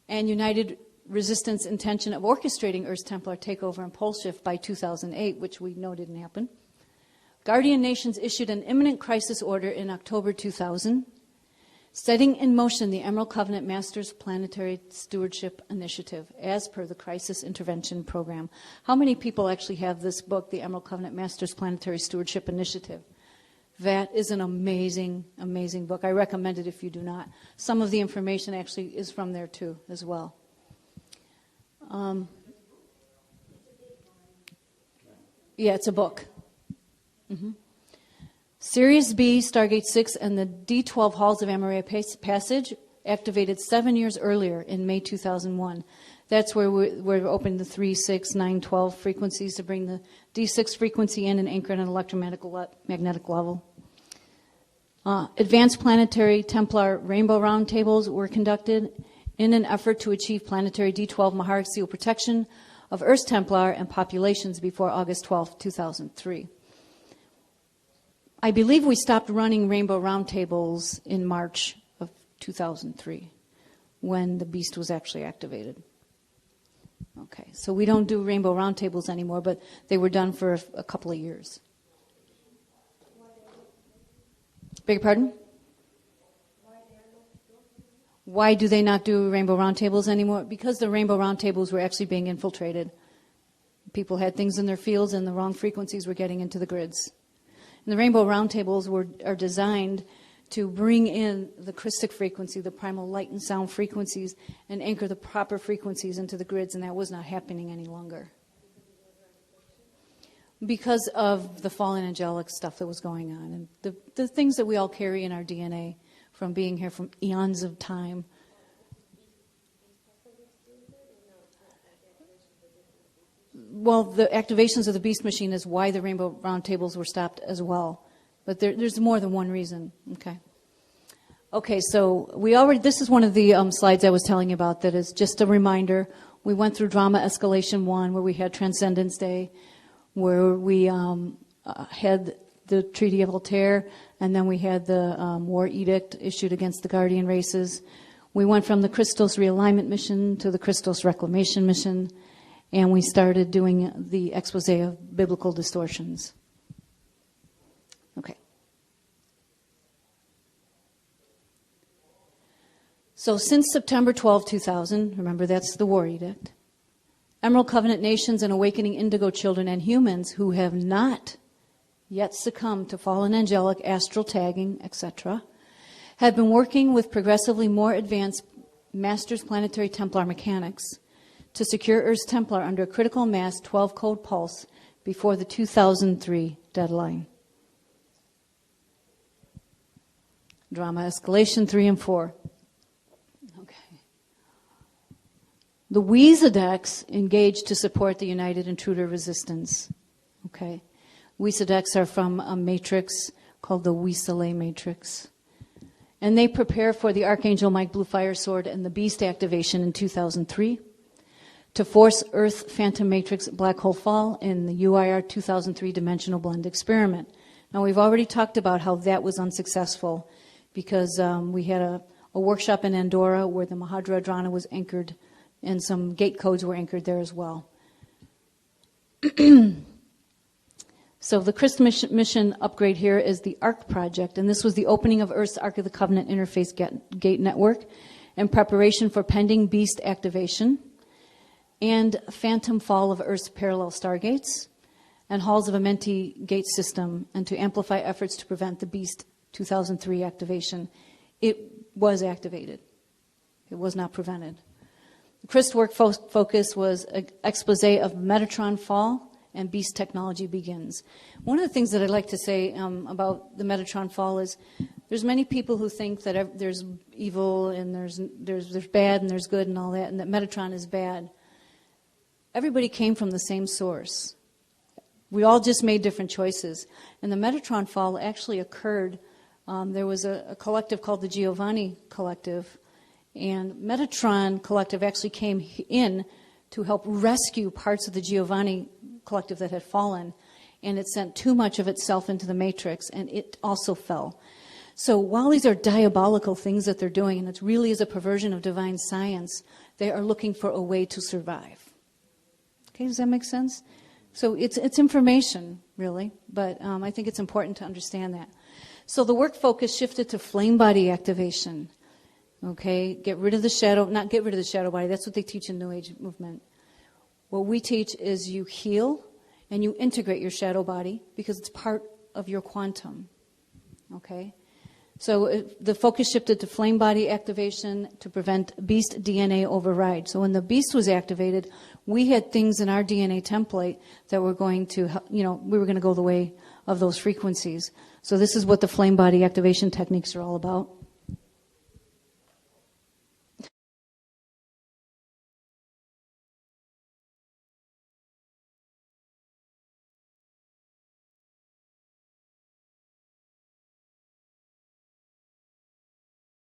and United Resistance intention of orchestrating Earth's Templar takeover and pole shift by 2008, which we know didn't happen, Guardian Nations issued an imminent crisis order in October 2000, setting in motion the Emerald Covenant Masters Planetary Stewardship Initiative as per the Crisis Intervention Program. How many people actually have this book, the Emerald Covenant Masters Planetary Stewardship Initiative? That is an amazing, amazing book. I recommend it if you do not. Some of the information actually is from there too, as well. Yeah, it's a book. Mm-hmm. Sirius B, Stargate 6, and the D12 Halls of Amaria Passage activated 7 years earlier in May 2001. That's where we opened the 3, 6, 9, 12 frequencies to bring the D6 frequency in and anchor at an electromagnetic level. Advanced planetary Templar rainbow roundtables were conducted in an effort to achieve planetary D12 Maharic seal protection of Earth's Templar and populations before August 12, 2003. I believe we stopped running rainbow roundtables in March of 2003 when the beast was actually activated. Okay, so we don't do rainbow roundtables anymore, but they were done for a couple of years. Beg your pardon? Why do they not do rainbow roundtables anymore? Because the rainbow roundtables were actually being infiltrated. People had things in their fields and the wrong frequencies were getting into the grids. And the rainbow roundtables are designed to bring in the Christic frequency, the primal light and sound frequencies, and anchor the proper frequencies into the grids, and that was not happening any longer. Because of the fallen angelic stuff that was going on, and the things that we all carry in our DNA from being here from eons of time. Well, the activations of the beast machine is why the rainbow roundtables were stopped as well. But there's more than one reason. Okay, so this is one of the slides I was telling you about that is just a reminder. We went through Drama Escalation 1 where we had Transcendence Day, where we had the Treaty of Altair, and then we had the War Edict issued against the Guardian races. We went from the Christos Realignment Mission to the Christos Reclamation Mission, and we started doing the expose of biblical distortions. Okay. So since September 12, 2000, remember that's the War Edict, Emerald Covenant nations and awakening indigo children and humans who have not yet succumbed to fallen angelic astral tagging, etc., have been working with progressively more advanced Masters Planetary Templar mechanics to secure Earth's Templar under a critical mass 12-code pulse before the 2003 deadline. Drama Escalation 3 and 4. Okay. The Weezadex engaged to support the United Intruder Resistance. Okay. Weezadex are from a matrix called the Weaselay matrix. And they prepare for the Archangel Mike Blue Fire Sword and the Beast activation in 2003. To force Earth Phantom Matrix Black Hole Fall in the UIR 2003 Dimensional Blend Experiment. Now, we've already talked about how that was unsuccessful because we had a workshop in Andorra where the Mahadra Adhrana was anchored and some gate codes were anchored there as well. So the CRIST mission upgrade here is the ARC project, and this was the opening of Earth's Ark of the Covenant interface gate network in preparation for pending BEAST activation and phantom fall of Earth's parallel stargates and Halls of Amenti gate system, and to amplify efforts to prevent the BEAST 2003 activation. It was activated. It was not prevented. The CRIST work focus was an expose of Metatron fall and BEAST technology begins. One of the things that I'd like to say about the Metatron fall is there's many people who think that there's evil and there's bad and there's good and all that, and that Metatron is bad. Everybody came from the same source. We all just made different choices. And the Metatron fall actually occurred. There was a collective called the Giovanni Collective, and Metatron Collective actually came in to help rescue parts of the Giovanni Collective that had fallen, and it sent too much of itself into the matrix, and it also fell. So while these are diabolical things that they're doing, and it really is a perversion of divine science, they are looking for a way to survive. Okay, does that make sense? So it's information, really, but I think it's important to understand that. So the work focus shifted to flame body activation. Okay, get rid of the shadow, not get rid of the shadow body, that's what they teach in New Age movement. What we teach is you heal and you integrate your shadow body because it's part of your quantum. Okay? So the focus shifted to flame body activation to prevent beast DNA override. So when the beast was activated, we had things in our DNA template that were going to, we were going to go the way of those frequencies. So this is what the flame body activation techniques are all about.